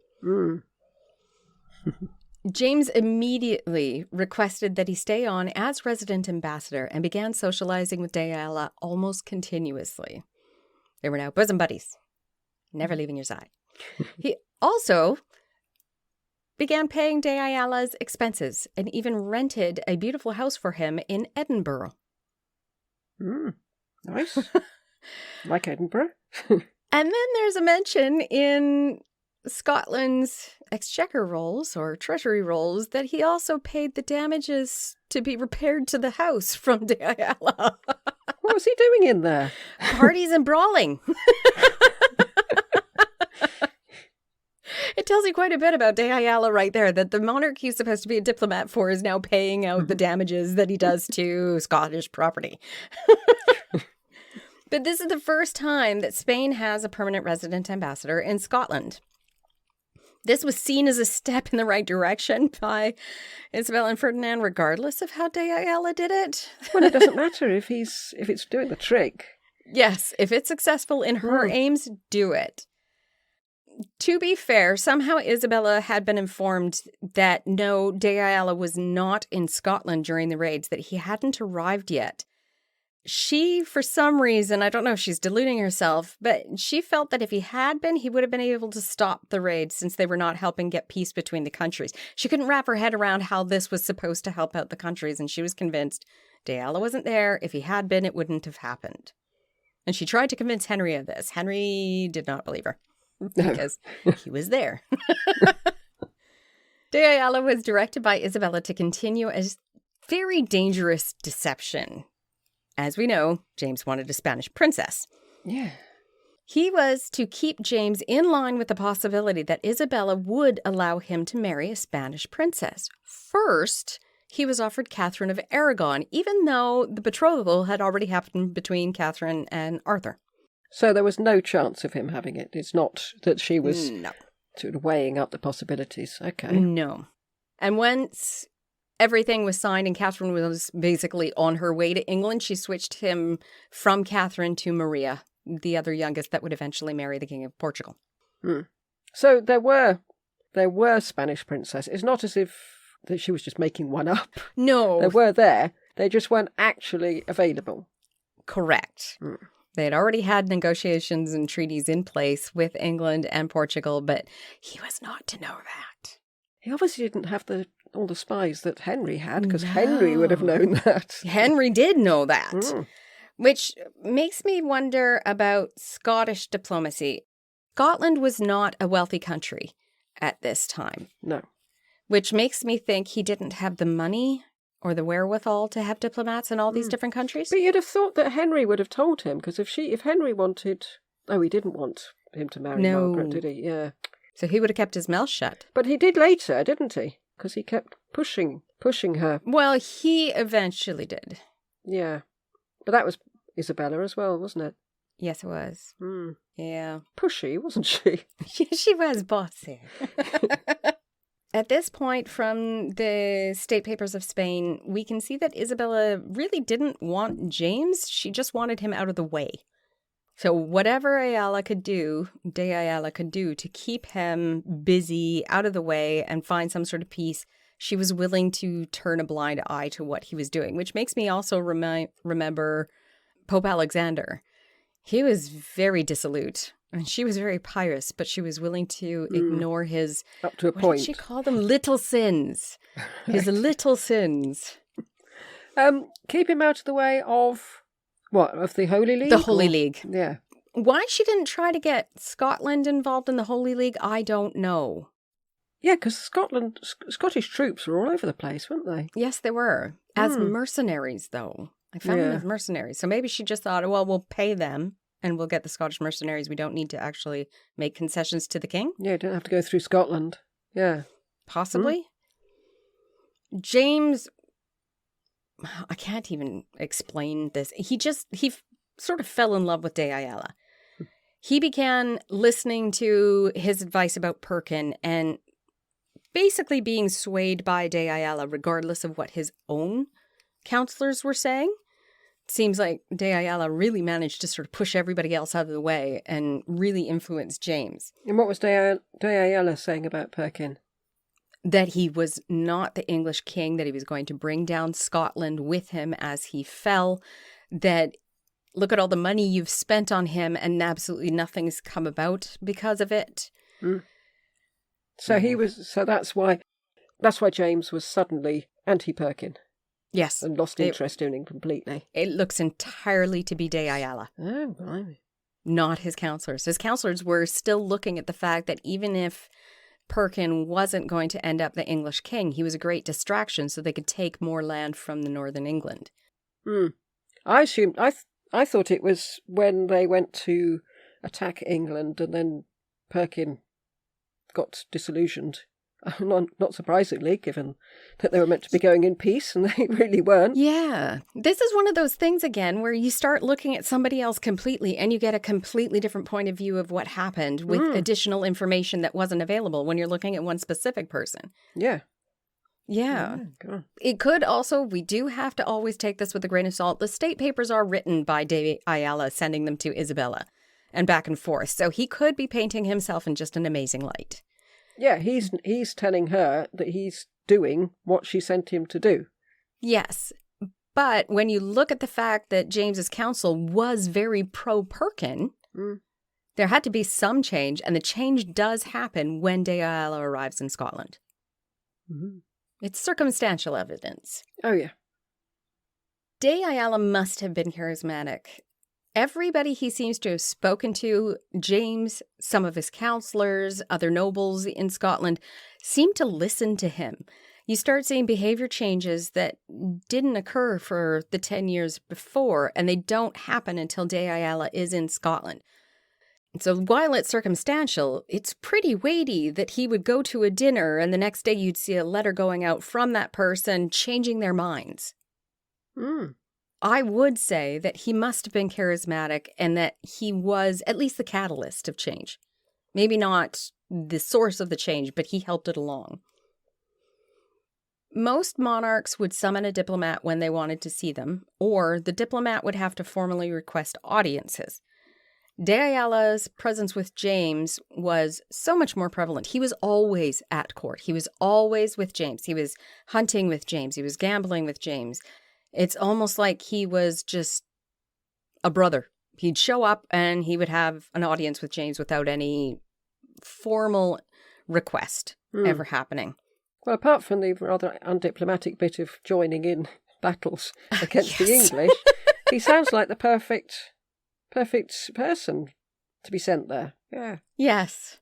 James immediately requested that he stay on as resident ambassador and began socializing with De Ayala almost continuously. They were now bosom buddies, never leaving your side. He also began paying De Ayala's expenses and even rented a beautiful house for him in Edinburgh. Nice. Like Edinburgh. And then there's a mention in Scotland's exchequer rolls or treasury rolls that he also paid the damages to be repaired to the house from De Ayala. What was he doing in there? Parties and brawling. It tells you quite a bit about De Ayala right there, that the monarch he's supposed to be a diplomat for is now paying out the damages that he does to Scottish property. But this is the first time that Spain has a permanent resident ambassador in Scotland. This was seen as a step in the right direction by Isabel and Ferdinand, regardless of how De Ayala did it. Well, it doesn't matter if it's doing the trick. Yes, if it's successful in her aims, do it. To be fair, somehow Isabella had been informed that no, De Ayala was not in Scotland during the raids, that he hadn't arrived yet. She, for some reason, I don't know if she's deluding herself, but she felt that if he had been, he would have been able to stop the raids since they were not helping get peace between the countries. She couldn't wrap her head around how this was supposed to help out the countries, and she was convinced De Ayala wasn't there. If he had been, it wouldn't have happened. And she tried to convince Henry of this. Henry did not believe her because he was there. De Ayala was directed by Isabella to continue a very dangerous deception. As we know, James wanted a Spanish princess. Yeah. He was to keep James in line with the possibility that Isabella would allow him to marry a Spanish princess. First, he was offered Catherine of Aragon, even though the betrothal had already happened between Catherine and Arthur. So there was no chance of him having it. It's not that she was sort of weighing up the possibilities. Okay. No. And once everything was signed and Catherine was basically on her way to England, she switched him from Catherine to Maria, the other youngest that would eventually marry the King of Portugal. So there were Spanish princesses. It's not as if that she was just making one up. No. They were there. They just weren't actually available. Correct. They had already had negotiations and treaties in place with England and Portugal, but he was not to know that. He obviously didn't have all the spies that Henry had, because Henry would have known that. Henry did know that, which makes me wonder about Scottish diplomacy. Scotland was not a wealthy country at this time. No. Which makes me think he didn't have the money or the wherewithal to have diplomats in all these different countries. But you'd have thought that Henry would have told him, because if Henry wanted... Oh, he didn't want him to marry Margaret, did he? Yeah. So he would have kept his mouth shut. But he did later, didn't he? Because he kept pushing her. Well, he eventually did. Yeah. But that was Isabella as well, wasn't it? Yes, it was. Yeah. Pushy, wasn't she? She was bossy. At this point, from the State Papers of Spain, we can see that Isabella really didn't want James. She just wanted him out of the way. So whatever De Ayala could do to keep him busy, out of the way, and find some sort of peace, she was willing to turn a blind eye to what he was doing, which makes me also remember Pope Alexander. He was very dissolute And she was very pious, but she was willing to ignore his... Up to a what point. did she call them? Little sins. His little sins. Keep him out of the way of... What, of the Holy League? The Holy League. Yeah. Why she didn't try to get Scotland involved in the Holy League, I don't know. Yeah, because Scottish troops were all over the place, weren't they? Yes, they were. As mercenaries, though. I found them as mercenaries. So maybe she just thought, well, we'll pay them and we'll get the Scottish mercenaries. We don't need to actually make concessions to the king. Yeah, don't have to go through Scotland. Yeah. Possibly. James, I can't even explain this. He sort of fell in love with De Ayala. He began listening to his advice about Perkin and basically being swayed by De Ayala, regardless of what his own counselors were saying. Seems like De Ayala really managed to sort of push everybody else out of the way and really influence James. And what was De Ayala saying about Perkin? That he was not the English king, that he was going to bring down Scotland with him as he fell, that look at all the money you've spent on him and absolutely nothing's come about because of it. So that's why James was suddenly anti-Perkin. Yes. And lost interest in him completely. It looks entirely to be De Ayala. Oh, blimey. Not his counselors. His counselors were still looking at the fact that even if Perkin wasn't going to end up the English king, he was a great distraction so they could take more land from the northern England. I thought it was when they went to attack England and then Perkin got disillusioned. Not surprisingly, given that they were meant to be going in peace and they really weren't. Yeah. This is one of those things, again, where you start looking at somebody else completely and you get a completely different point of view of what happened with additional information that wasn't available when you're looking at one specific person. Yeah. Yeah. Oh, it could also, we do have to always take this with a grain of salt. The state papers are written by De Ayala, sending them to Isabella and back and forth. So he could be painting himself in just an amazing light. Yeah, he's telling her that he's doing what she sent him to do. Yes, but when you look at the fact that James's council was very pro-Perkin, there had to be some change, and the change does happen when De Ayala arrives in Scotland. It's circumstantial evidence. Oh, yeah. De Ayala must have been charismatic. Everybody he seems to have spoken to, James, some of his counselors, other nobles in Scotland, seem to listen to him. You start seeing behavior changes that didn't occur for the 10 years before, and they don't happen until De Ayala is in Scotland. So while it's circumstantial, it's pretty weighty that he would go to a dinner and the next day you'd see a letter going out from that person changing their minds. I would say that he must have been charismatic and that he was at least the catalyst of change. Maybe not the source of the change, but he helped it along. Most monarchs would summon a diplomat when they wanted to see them, or the diplomat would have to formally request audiences. De Ayala's presence with James was so much more prevalent. He was always at court. He was always with James. He was hunting with James. He was gambling with James. It's almost like he was just a brother. He'd show up and he would have an audience with James without any formal request ever happening. Well, apart from the rather undiplomatic bit of joining in battles against the English, he sounds like the perfect person to be sent there. Yeah. Yes.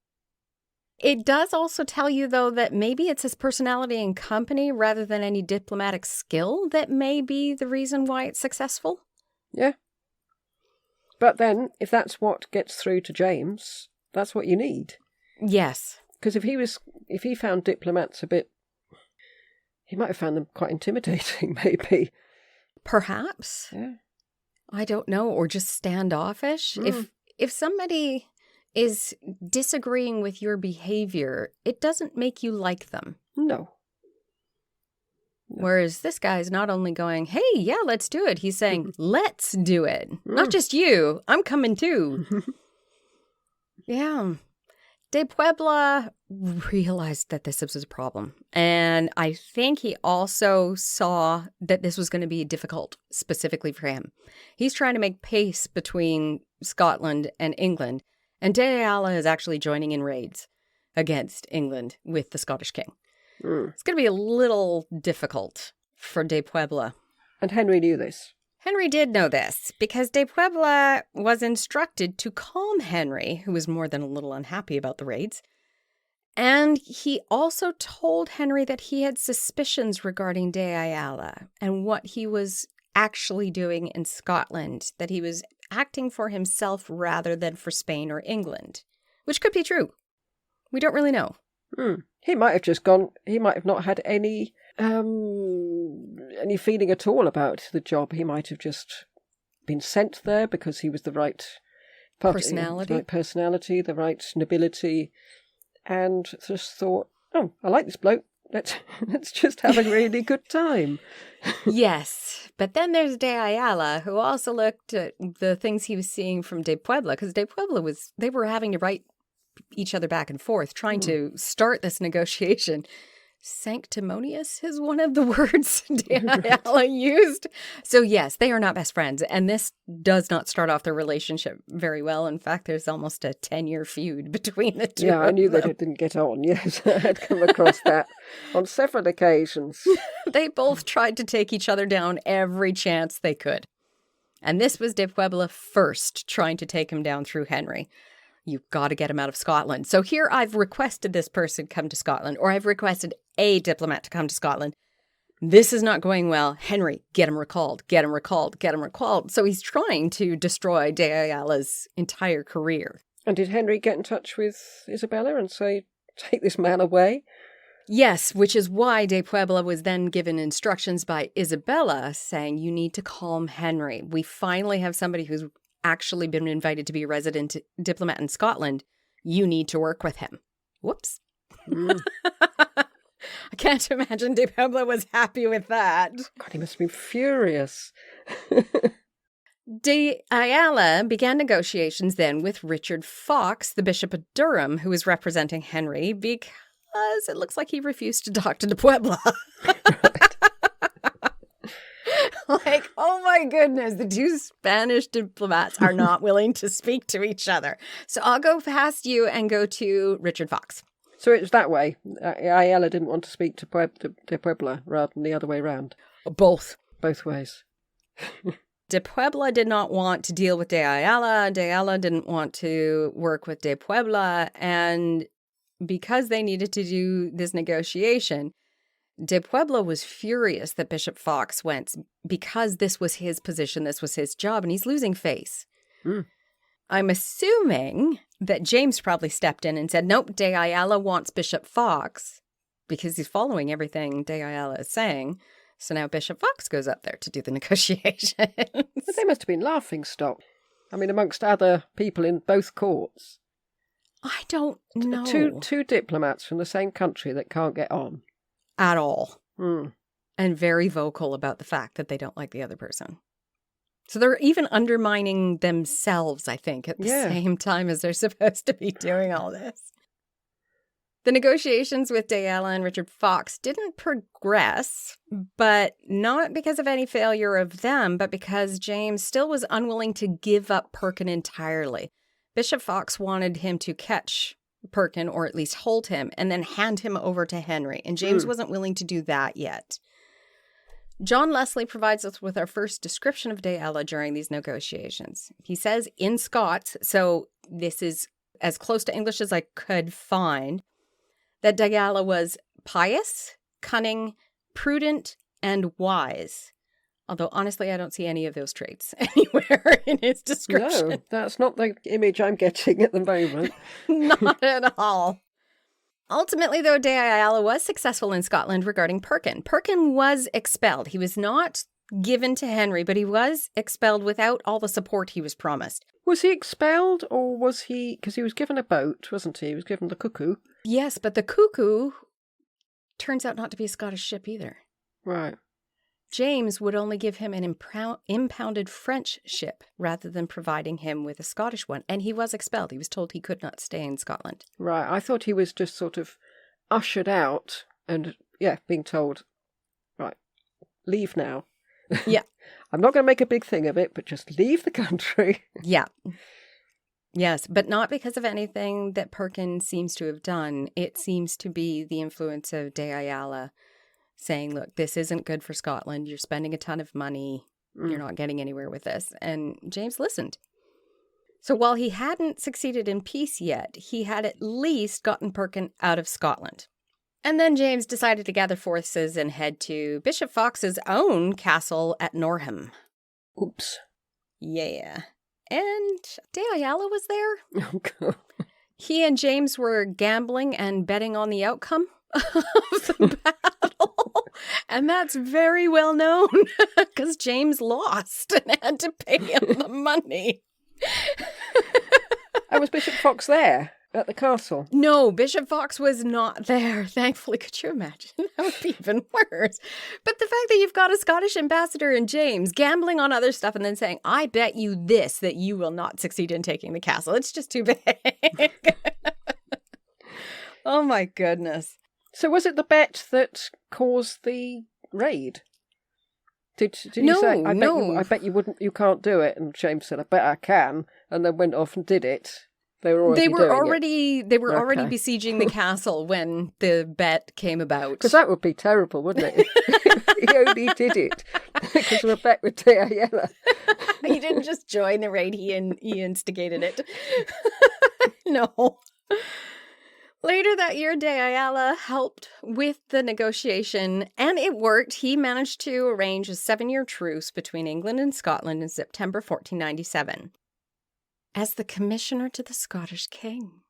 It does also tell you, though, that maybe it's his personality and company rather than any diplomatic skill that may be the reason why it's successful. Yeah. But then, if that's what gets through to James, that's what you need. Yes. Because if he found diplomats a bit, he might have found them quite intimidating, maybe. Perhaps. Yeah. I don't know, or just standoffish. If somebody is disagreeing with your behavior, it doesn't make you like them. No. Whereas this guy is not only going, hey, yeah, let's do it. He's saying, let's do it. Not just you. I'm coming too. Yeah. De Puebla realized that this was a problem. And I think he also saw that this was going to be difficult specifically for him. He's trying to make peace between Scotland and England. And De Ayala is actually joining in raids against England with the Scottish king. It's going to be a little difficult for de Puebla. And Henry knew this. Henry did know this because de Puebla was instructed to calm Henry, who was more than a little unhappy about the raids. And he also told Henry that he had suspicions regarding De Ayala and what he was actually doing in Scotland, that he was acting for himself rather than for Spain or England, which could be true. We don't really know. He might have just gone, he might have not had any feeling at all about the job. He might have just been sent there because he was the right personality, the right nobility, and just thought, oh, I like this bloke. Let's just have a really good time. Yes, but then there's De Ayala, who also looked at the things he was seeing from De Puebla, because De Puebla they were having to write each other back and forth, trying to start this negotiation. Sanctimonious is one of the words De Ayala used. So yes, they are not best friends. And this does not start off their relationship very well. In fact, there's almost a 10-year feud between the two. Yeah, I knew that it didn't get on. Yes, I had come across that on several occasions. They both tried to take each other down every chance they could. And this was De Puebla first trying to take him down through Henry. You've got to get him out of Scotland. So here I've requested this person come to Scotland, or I've requested a diplomat to come to Scotland. This is not going well. Henry, get him recalled, get him recalled, get him recalled. So he's trying to destroy De Ayala's entire career. And did Henry get in touch with Isabella and say, take this man away? Yes, which is why De Puebla was then given instructions by Isabella saying, you need to calm Henry. We finally have somebody who's actually been invited to be a resident diplomat in Scotland. You need to work with him. Whoops. I can't imagine De Puebla was happy with that. God, he must have been furious. De Ayala began negotiations then with Richard Fox, the Bishop of Durham, who was representing Henry, because it looks like he refused to talk to De Puebla. Like, oh my goodness, the two Spanish diplomats are not willing to speak to each other. So I'll go past you and go to Richard Fox. So it was that way. Ayala didn't want to speak to De Puebla rather than the other way round. Both. Both ways. De Puebla did not want to deal with De Ayala. De Ayala didn't want to work with De Puebla. And because they needed to do this negotiation, De Puebla was furious that Bishop Fox went because this was his position, this was his job, and he's losing face. I'm assuming that James probably stepped in and said, nope, De Ayala wants Bishop Fox because he's following everything De Ayala is saying. So now Bishop Fox goes up there to do the negotiations. But they must have been laughing stock. I mean, amongst other people in both courts. I don't know. Two diplomats from the same country that can't get on. At all. And very vocal about the fact that they don't like the other person. So they're even undermining themselves, I think, at the same time as they're supposed to be doing all this. The negotiations with De Ayala and Richard Fox didn't progress, but not because of any failure of them, but because James still was unwilling to give up Perkin entirely. Bishop Fox wanted him to catch Perkin, or at least hold him, and then hand him over to Henry. And James wasn't willing to do that yet. John Leslie provides us with our first description of De Ayala during these negotiations. He says in Scots, so this is as close to English as I could find, that De Ayala was pious, cunning, prudent, and wise. Although, honestly, I don't see any of those traits anywhere in his description. No, that's not the image I'm getting at the moment. Not at all. Ultimately, though, De Ayala was successful in Scotland regarding Perkin. Perkin was expelled. He was not given to Henry, but he was expelled without all the support he was promised. Was he expelled, or was he... Because he was given a boat, wasn't he? He was given the Cuckoo. Yes, but the Cuckoo turns out not to be a Scottish ship either. Right. James would only give him an impounded French ship rather than providing him with a Scottish one. And he was expelled. He was told he could not stay in Scotland. Right. I thought he was just sort of ushered out and, being told, right, leave now. Yeah. I'm not going to make a big thing of it, but just leave the country. Yeah. Yes, but not because of anything that Perkin seems to have done. It seems to be the influence of De Ayala saying, look, this isn't good for Scotland. You're spending a ton of money. You're not getting anywhere with this. And James listened. So while he hadn't succeeded in peace yet, he had at least gotten Perkin out of Scotland. And then James decided to gather forces and head to Bishop Fox's own castle at Norham. Oops. Yeah. And De Ayala was there. Oh, God. He and James were gambling and betting on the outcome of the battle. And that's very well known because James lost and had to pay him the money. Was Bishop Fox there at the castle? No, Bishop Fox was not there. Thankfully, could you imagine? That would be even worse. But the fact that you've got a Scottish ambassador and James gambling on other stuff and then saying, I bet you this, that you will not succeed in taking the castle. It's just too big. Oh my goodness. So was it the bet that caused the raid? Did No, you say, no. I bet you wouldn't, you can't do it? And James said, I bet I can. And then went off and did it. They were already already besieging the castle when the bet came about. Because that would be terrible, wouldn't it? He only did it because of a bet with De Ayala. He didn't just join the raid, he instigated it. No. Later that year, De Ayala helped with the negotiation, and it worked. He managed to arrange a 7-year truce between England and Scotland in September 1497 as the commissioner to the Scottish king,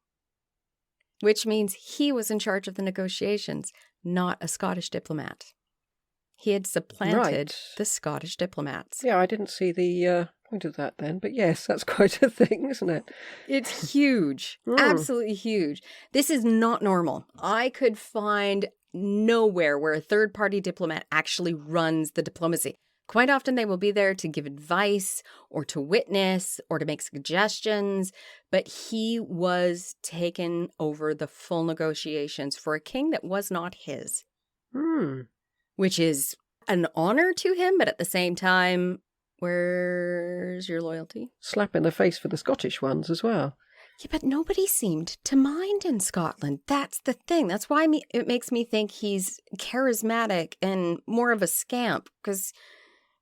which means he was in charge of the negotiations, not a Scottish diplomat. He had supplanted the Scottish diplomats. Yeah, I didn't see the point of that then, but yes, that's quite a thing, isn't it? It's huge. Absolutely huge. This is not normal. I could find nowhere where a third-party diplomat actually runs the diplomacy. Quite often they will be there to give advice or to witness or to make suggestions, but he was taken over the full negotiations for a king that was not his, which is an honor to him, but at the same time, where's your loyalty? Slap in the face for the Scottish ones as well. Yeah, but nobody seemed to mind in Scotland. That's the thing. That's why it makes me think he's charismatic and more of a scamp, because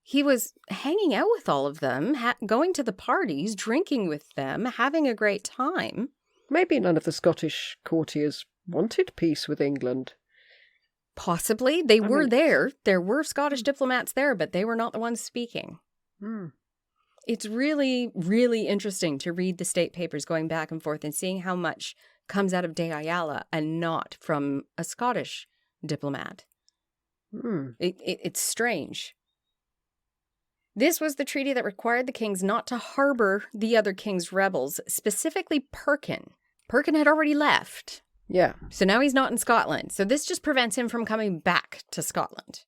he was hanging out with all of them, going to the parties, drinking with them, having a great time. Maybe none of the Scottish courtiers wanted peace with England. Possibly. They were there. There were Scottish diplomats there, but they were not the ones speaking. It's really, really interesting to read the state papers going back and forth and seeing how much comes out of De Ayala and not from a Scottish diplomat. It's strange. This was the treaty that required the kings not to harbor the other king's rebels, specifically Perkin. Perkin had already left. Yeah. So now he's not in Scotland. So this just prevents him from coming back to Scotland.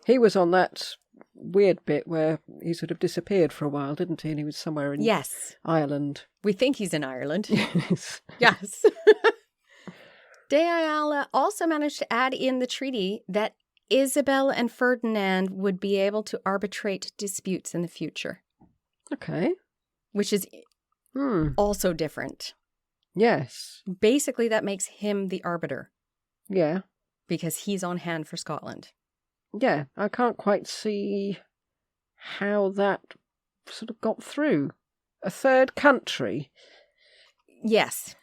He was on that weird bit where he sort of disappeared for a while, didn't he? And he was somewhere in Ireland. We think he's in Ireland. Yes. Yes. De Ayala also managed to add in the treaty that Isabel and Ferdinand would be able to arbitrate disputes in the future. Okay. Which is also different. Yes. Basically, that makes him the arbiter. Yeah. Because he's on hand for Scotland. Yeah, I can't quite see how that sort of got through. A third country. Yes.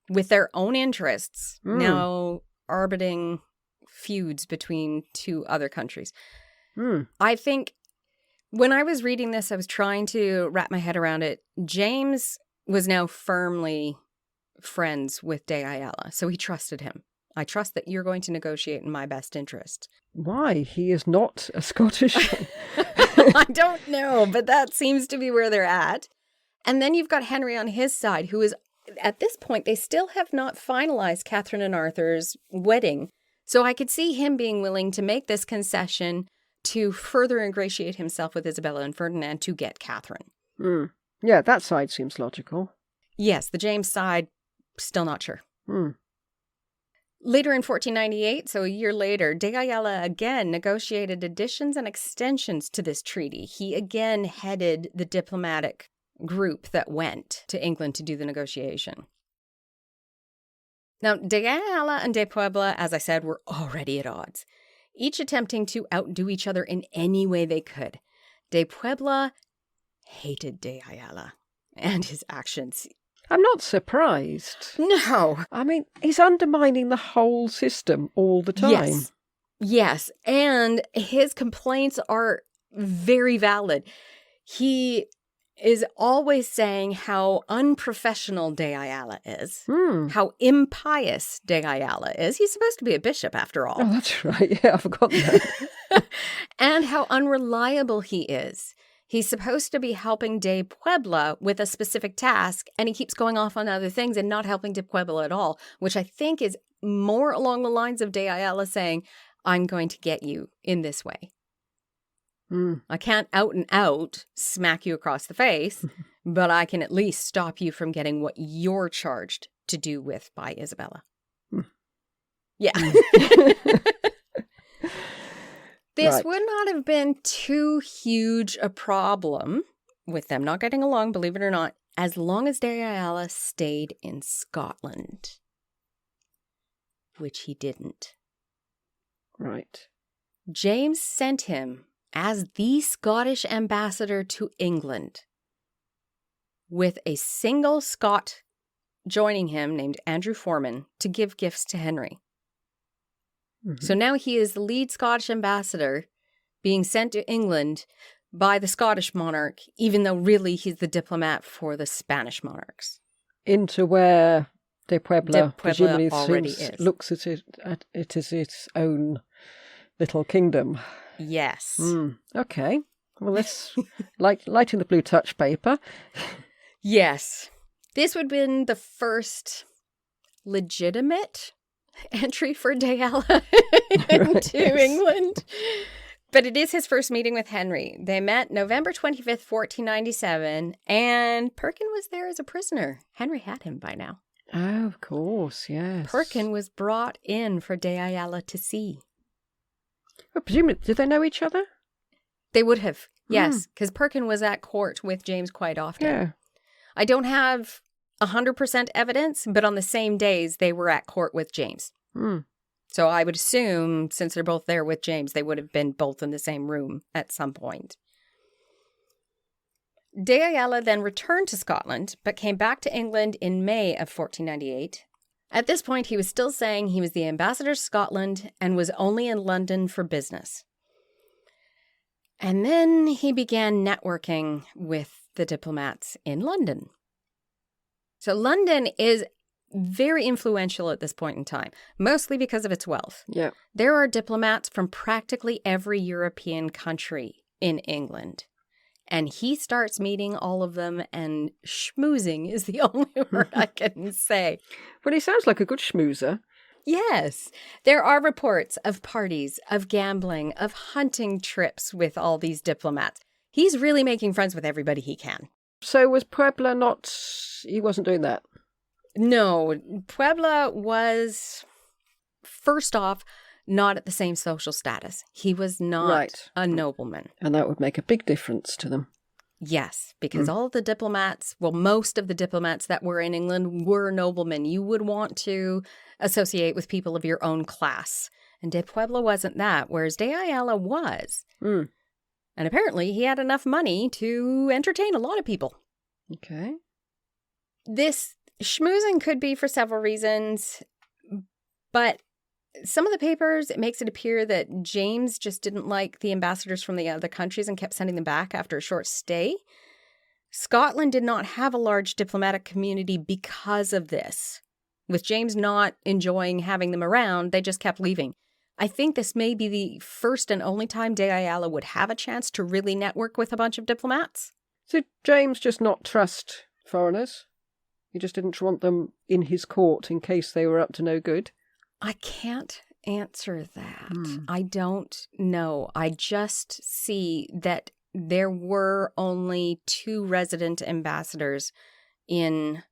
With their own interests, now arbitrating feuds between two other countries. I think when I was reading this, I was trying to wrap my head around it. James was now firmly friends with De Ayala, so he trusted him. I trust that you're going to negotiate in my best interest. Why? He is not a Scottish. I don't know, but that seems to be where they're at. And then you've got Henry on his side, who is, at this point, they still have not finalized Catherine and Arthur's wedding. So I could see him being willing to make this concession to further ingratiate himself with Isabella and Ferdinand to get Catherine. Yeah, that side seems logical. Yes, the James side, still not sure. Later in 1498, so a year later, De Ayala again negotiated additions and extensions to this treaty. He again headed the diplomatic group that went to England to do the negotiation. Now, De Ayala and De Puebla, as I said, were already at odds, each attempting to outdo each other in any way they could. De Puebla hated De Ayala and his actions. I'm not surprised. No. I mean, he's undermining the whole system all the time. Yes. And his complaints are very valid. He is always saying how unprofessional De Ayala is, how impious De Ayala is. He's supposed to be a bishop, after all. Oh, that's right. Yeah, I've forgotten that. And how unreliable he is. He's supposed to be helping De Puebla with a specific task, and he keeps going off on other things and not helping De Puebla at all, which I think is more along the lines of De Ayala saying, I'm going to get you in this way. I can't out and out smack you across the face, but I can at least stop you from getting what you're charged to do with by Isabella. Yeah. This would not have been too huge a problem with them not getting along, believe it or not, as long as De Ayala stayed in Scotland, which he didn't. Right. James sent him as the Scottish ambassador to England, with a single Scot joining him named Andrew Foreman to give gifts to Henry. So now he is the lead Scottish ambassador being sent to England by the Scottish monarch, even though really he's the diplomat for the Spanish monarchs. Into where De Puebla presumably already looks at it as its own little kingdom. Yes. Okay. Well, let's lighten the blue touch paper. Yes. This would have been the first legitimate entry for De Ayala into England. But it is his first meeting with Henry. They met November 25th, 1497, and Perkin was there as a prisoner. Henry had him by now. Oh, of course, yes. Perkin was brought in for De Ayala to see. Well, presumably, did they know each other? They would have, yes, because Perkin was at court with James quite often. Yeah. I don't have 100% evidence, but on the same days, they were at court with James. So I would assume, since they're both there with James, they would have been both in the same room at some point. De Ayala then returned to Scotland, but came back to England in May of 1498. At this point, he was still saying he was the ambassador to Scotland and was only in London for business. And then he began networking with the diplomats in London. So London is very influential at this point in time, mostly because of its wealth. Yeah. There are diplomats from practically every European country in England. And he starts meeting all of them, and schmoozing is the only word I can say. Well, he sounds like a good schmoozer. Yes. There are reports of parties, of gambling, of hunting trips with all these diplomats. He's really making friends with everybody he can. So was Puebla not... He wasn't doing that? No. Puebla was, first off, not at the same social status. He was not a nobleman. And that would make a big difference to them. Yes, because all the diplomats, well, most of the diplomats that were in England were noblemen. You would want to associate with people of your own class. And De Puebla wasn't that, whereas De Ayala was. And apparently he had enough money to entertain a lot of people. Okay. This schmoozing could be for several reasons, but some of the papers, it makes it appear that James just didn't like the ambassadors from the other countries and kept sending them back after a short stay. Scotland did not have a large diplomatic community because of this. With James not enjoying having them around, they just kept leaving. I think this may be the first and only time De Ayala would have a chance to really network with a bunch of diplomats. So James just not trust foreigners? He just didn't want them in his court in case they were up to no good? I can't answer that. I don't know. I just see that there were only 2 resident ambassadors in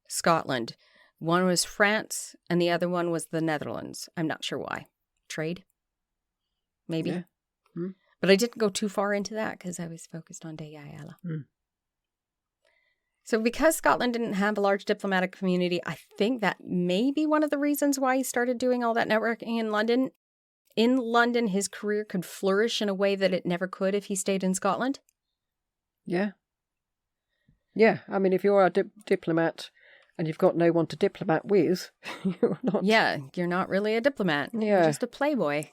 Scotland. One was France and the other one was the Netherlands. I'm not sure why. Trade? Maybe. Yeah. But I didn't go too far into that because I was focused on De Ayala. So because Scotland didn't have a large diplomatic community, I think that may be one of the reasons why he started doing all that networking in London. In London, his career could flourish in a way that it never could if he stayed in Scotland. Yeah. Yeah, I mean, if you're a diplomat and you've got no one to diplomat with, you're not... Yeah, you're not really a diplomat. Yeah. You're just a playboy.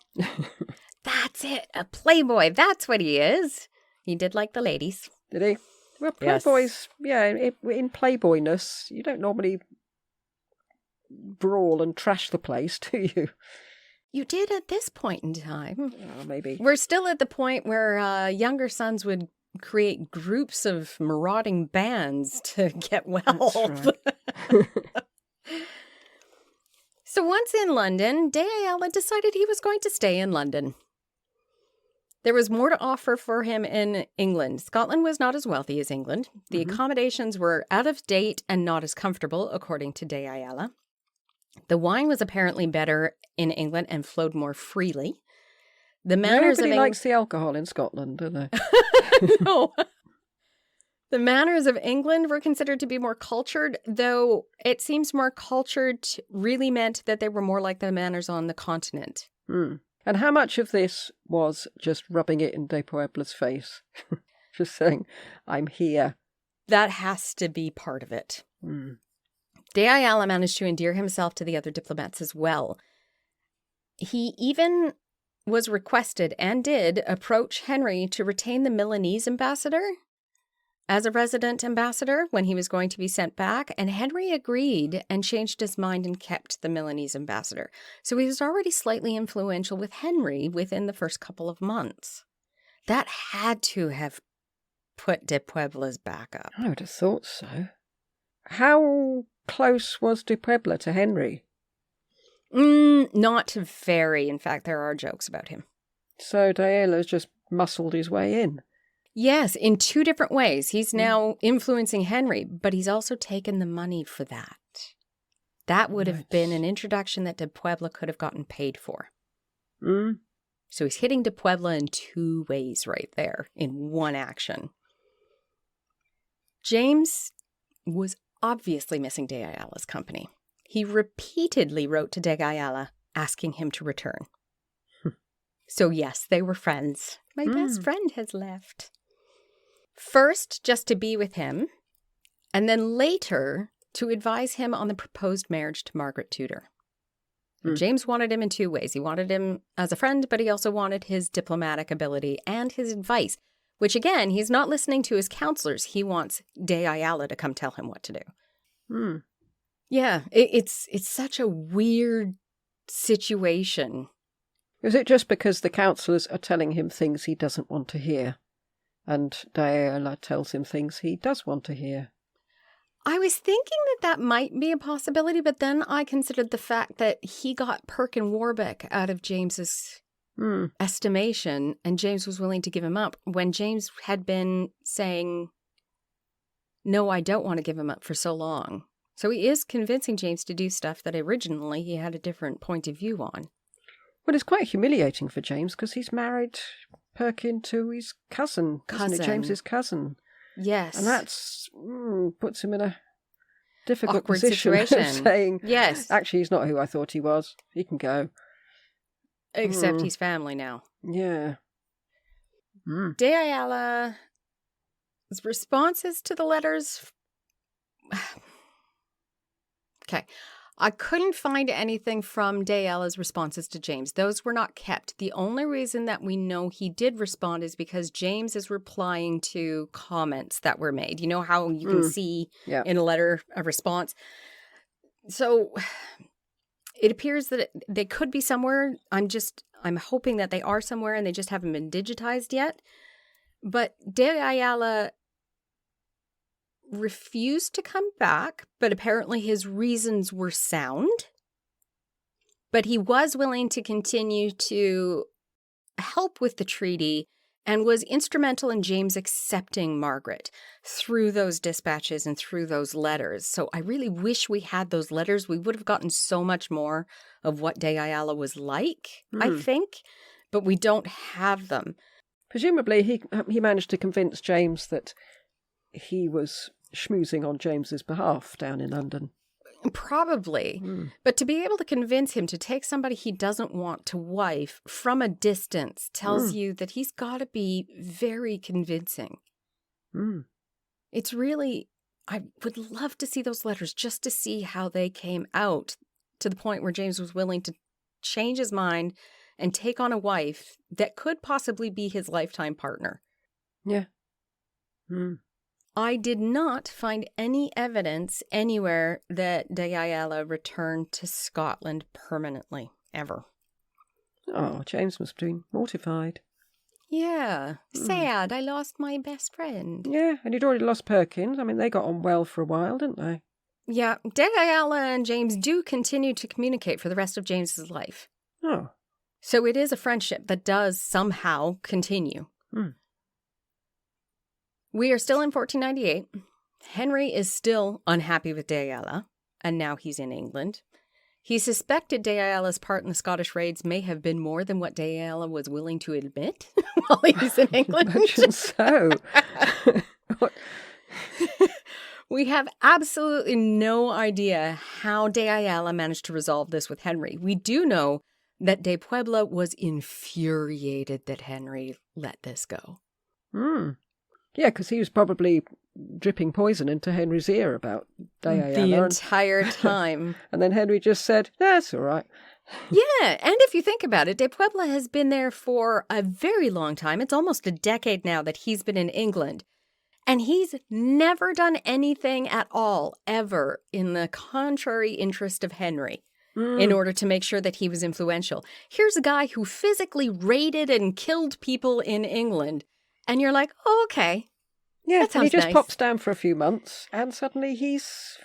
That's it, a playboy. That's what he is. He did like the ladies. Did he? Well, playboys, yeah, in playboyness, you don't normally brawl and trash the place, do you? You did at this point in time. Oh, maybe. We're still at the point where younger sons would create groups of marauding bands to get wealth. That's right. So once in London, De Ayala decided he was going to stay in London. There was more to offer for him in England. Scotland was not as wealthy as England. The accommodations were out of date and not as comfortable, according to De Ayala. The wine was apparently better in England and flowed more freely. The manners Nobody likes the alcohol in Scotland, do they? No. The manners of England were considered to be more cultured, though it seems more cultured really meant that they were more like the manners on the continent. And how much of this was just rubbing it in De Puebla's face? Just saying, I'm here. That has to be part of it. De Ayala managed to endear himself to the other diplomats as well. He even was requested and did approach Henry to retain the Milanese ambassador as a resident ambassador when he was going to be sent back, and Henry agreed and changed his mind and kept the Milanese ambassador. So he was already slightly influential with Henry within the first couple of months. That had to have put De Puebla's back up. I would have thought so. How close was De Puebla to Henry? Not very. In fact, there are jokes about him. So De Ayala's just muscled his way in. Yes, in two different ways. He's now influencing Henry, but he's also taken the money for that. That would have been an introduction that De Puebla could have gotten paid for. So he's hitting De Puebla in two ways right there, in one action. James was obviously missing De Ayala's company. He repeatedly wrote to De Ayala asking him to return. So yes, they were friends. My best friend has left. First, just to be with him, and then later to advise him on the proposed marriage to Margaret Tudor. James wanted him in two ways. He wanted him as a friend, but he also wanted his diplomatic ability and his advice, which again, he's not listening to his counselors. He wants De Ayala to come tell him what to do. Yeah, it's such a weird situation. Is it just because the counsellors are telling him things he doesn't want to hear? And De Ayala tells him things he does want to hear? I was thinking that might be a possibility, but then I considered the fact that he got Perkin Warbeck out of James's estimation, and James was willing to give him up when James had been saying, no, I don't want to give him up for so long. So he is convincing James to do stuff that originally he had a different point of view on. Well, it's quite humiliating for James because he's married Perkin to his cousin. Isn't it? James's cousin. Yes. And that's puts him in a difficult awkward position situation. saying, yes, actually, he's not who I thought he was. He can go. Except he's family now. Yeah. De Ayala's responses to the letters... Okay. I couldn't find anything from De Ayala's responses to James. Those were not kept. The only reason that we know he did respond is because James is replying to comments that were made. You know how you can see in a letter a response? So it appears that they could be somewhere. I'm hoping that they are somewhere and they just haven't been digitized yet. But De Ayala refused to come back, but apparently his reasons were sound. But he was willing to continue to help with the treaty and was instrumental in James accepting Margaret through those dispatches and through those letters. So I really wish we had those letters. We would have gotten so much more of what De Ayala was like, I think, but we don't have them. Presumably he managed to convince James that he was schmoozing on James's behalf down in London. Probably. But to be able to convince him to take somebody he doesn't want to wife from a distance tells you that he's got to be very convincing. It's really, I would love to see those letters just to see how they came out to the point where James was willing to change his mind and take on a wife that could possibly be his lifetime partner. Yeah. I did not find any evidence anywhere that De Ayala returned to Scotland permanently, ever. Oh, James must have been mortified. Yeah, sad. I lost my best friend. Yeah, and he'd already lost Perkins. I mean, they got on well for a while, didn't they? Yeah, De Ayala and James do continue to communicate for the rest of James's life. Oh. So it is a friendship that does somehow continue. We are still in 1498. Henry is still unhappy with De Ayala, and now he's in England. He suspected De Ayala's part in the Scottish raids may have been more than what De Ayala was willing to admit while he was in England. Imagine so. We have absolutely no idea how De Ayala managed to resolve this with Henry. We do know that De Puebla was infuriated that Henry let this go. Yeah, because he was probably dripping poison into Henry's ear about De Ayala. The entire time. And then Henry just said, that's all right. Yeah, and if you think about it, De Puebla has been there for a very long time. It's almost a decade now that he's been in England. And he's never done anything at all, ever, in the contrary interest of Henry, in order to make sure that he was influential. Here's a guy who physically raided and killed people in England. And you're like, oh, okay. Yeah, that sounds and he just nice. pops down for a few months, and suddenly he's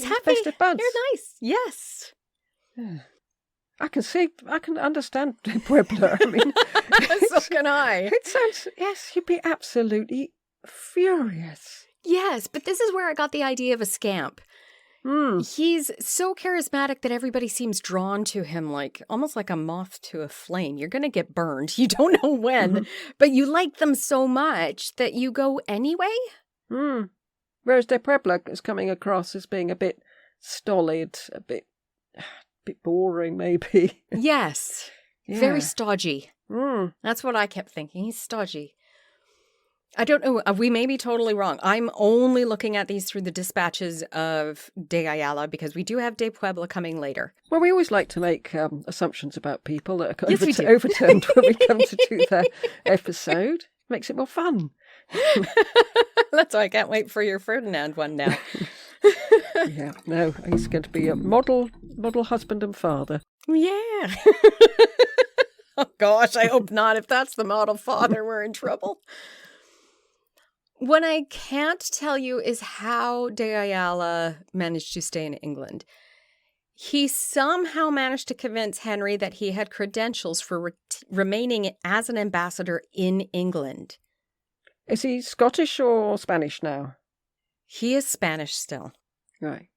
happy. best of buds. You're nice. Yes. I can understand De Puebla. I mean, So can I. It sounds, yes, you'd be absolutely furious. Yes, but this is where I got the idea of a scamp. He's so charismatic that everybody seems drawn to him, like almost like a moth to a flame. You're going to get burned. You don't know when, but you like them so much that you go anyway. Whereas De Puebla is coming across as being a bit stolid, a bit boring, maybe. Yes, very stodgy. That's what I kept thinking. He's stodgy. I don't know. We may be totally wrong. I'm only looking at these through the dispatches of De Ayala because we do have De Puebla coming later. Well, we always like to make assumptions about people that are Yes, we do. overturned when we come to do their episode. Makes it more fun. That's why I can't wait for your Ferdinand one now. Yeah, no, he's going to be a model husband and father. Yeah. Oh, gosh, I hope not. If that's the model father, we're in trouble. What I can't tell you is how De Ayala managed to stay in England. He somehow managed to convince Henry that he had credentials for remaining as an ambassador in England. Is he Scottish or Spanish now? He is Spanish still. Right.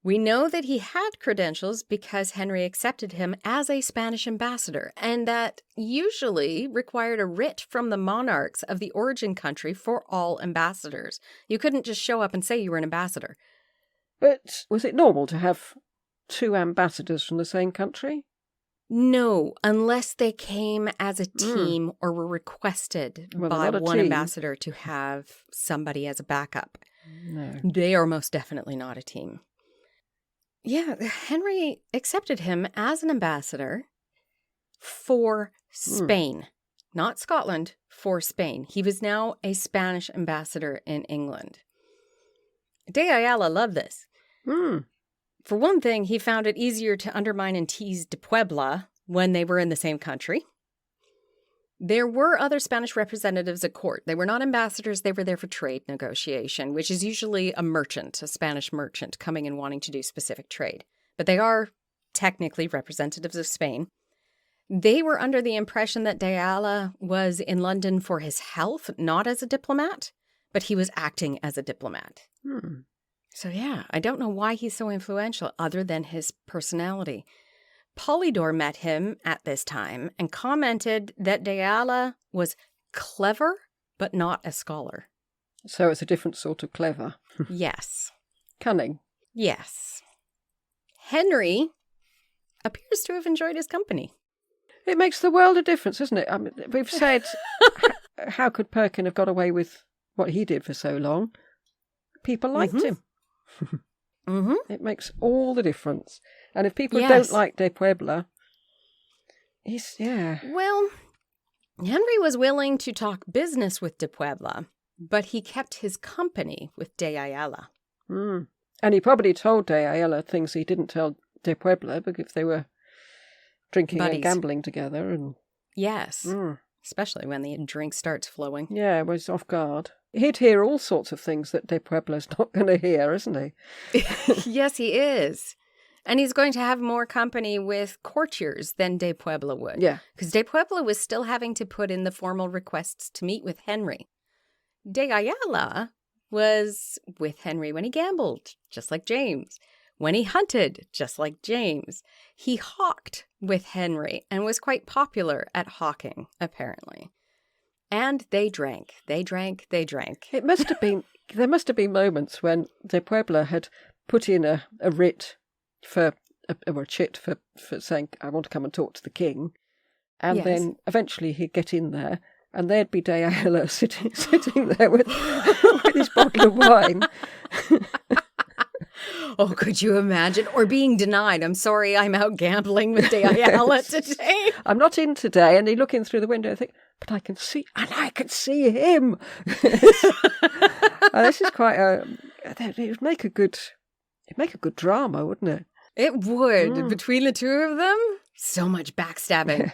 We know that he had credentials because Henry accepted him as a Spanish ambassador, and that usually required a writ from the monarchs of the origin country for all ambassadors. You couldn't just show up and say you were an ambassador. But was it normal to have two ambassadors from the same country? No, unless they came as a team or were requested by one ambassador to have somebody as a backup. No. They are most definitely not a team. Yeah, Henry accepted him as an ambassador for Spain, not Scotland, for Spain. He was now a Spanish ambassador in England. De Ayala loved this. For one thing, he found it easier to undermine and tease De Puebla when they were in the same country. There were other Spanish representatives at court. They were not ambassadors. They were there for trade negotiation, which is usually a merchant, a Spanish merchant, coming and wanting to do specific trade. But they are technically representatives of Spain. They were under the impression that De Ayala was in London for his health, not as a diplomat, but he was acting as a diplomat. So yeah, I don't know why he's so influential other than his personality. Polydor met him at this time and commented that De Ayala was clever, but not a scholar. So it's a different sort of clever. Yes. Cunning. Yes. Henry appears to have enjoyed his company. It makes the world a difference, doesn't it? I mean, we've said, how could Perkin have got away with what he did for so long? People liked him. Mm-hmm. It makes all the difference. And if people Yes. don't like De Puebla, Well, Henry was willing to talk business with De Puebla, but he kept his company with De Ayala. Mm. And he probably told De Ayala things he didn't tell De Puebla, because they were drinking Buddies. and gambling together. And Yes, especially when the drink starts flowing. yeah, was off guard. He'd hear all sorts of things that De Puebla's not going to hear, isn't he? Yes, he is. And he's going to have more company with courtiers than De Puebla would. Yeah. Because De Puebla was still having to put in the formal requests to meet with Henry. De Ayala was with Henry when he gambled, just like James. When he hunted, just like James. He hawked with Henry and was quite popular at hawking, apparently. And they drank. They drank. They drank. It must have been, there must have been moments when De Puebla had put in a writ or a chit for saying, I want to come and talk to the king. And Yes. then eventually he'd get in there and there'd be De Ayala sitting there with his bottle of wine. Oh, could you imagine? Or being denied. I'm sorry, I'm out gambling with De Ayala today. I'm not in today. And he looking through the window and think, but I can see him. This is quite it would make a good drama, wouldn't it? It would. Between the two of them, so much backstabbing.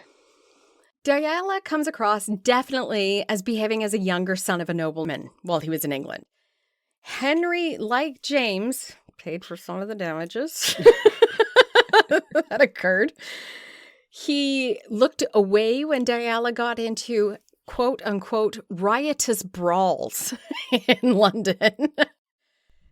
De Ayala comes across definitely as behaving as a younger son of a nobleman while he was in England. Henry, like James, paid for some of the damages that occurred. He looked away when De Ayala got into quote-unquote riotous brawls in London.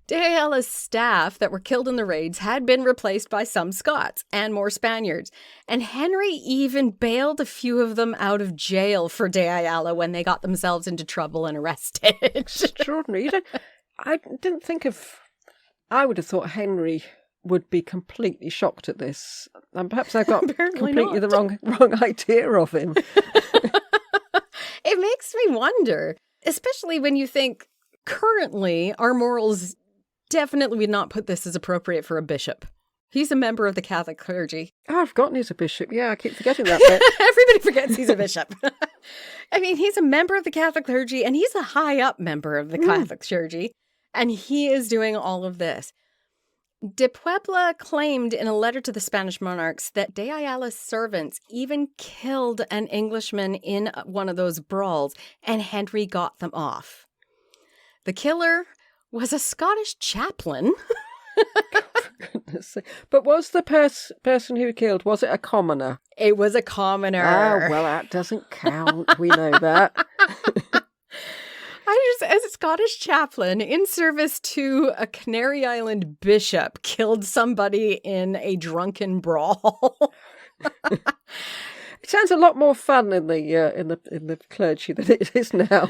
De Ayala's staff that were killed in the raids had been replaced by some Scots and more Spaniards, and Henry even bailed a few of them out of jail for De Ayala when they got themselves into trouble and arrested. Extraordinary. I didn't think I would have thought Henry would be completely shocked at this. And perhaps I've got completely the wrong idea of him. It makes me wonder, especially when you think currently our morals definitely would not put this as appropriate for a bishop. He's a member of the Catholic clergy. Oh, I've forgotten he's a bishop. Yeah, I keep forgetting that bit. Everybody forgets he's a bishop. I mean, he's a member of the Catholic clergy, and he's a high-up member of the Catholic clergy, and he is doing all of this. De Puebla claimed in a letter to the Spanish monarchs that De Ayala's servants even killed an Englishman in one of those brawls, and Henry got them off. The killer was a Scottish chaplain. For goodness sake. But was the person who killed, was it a commoner? It was a commoner. Oh, well, that doesn't count. We know that. As a Scottish chaplain in service to a Canary Island bishop, killed somebody in a drunken brawl. It sounds a lot more fun in the clergy than it is now.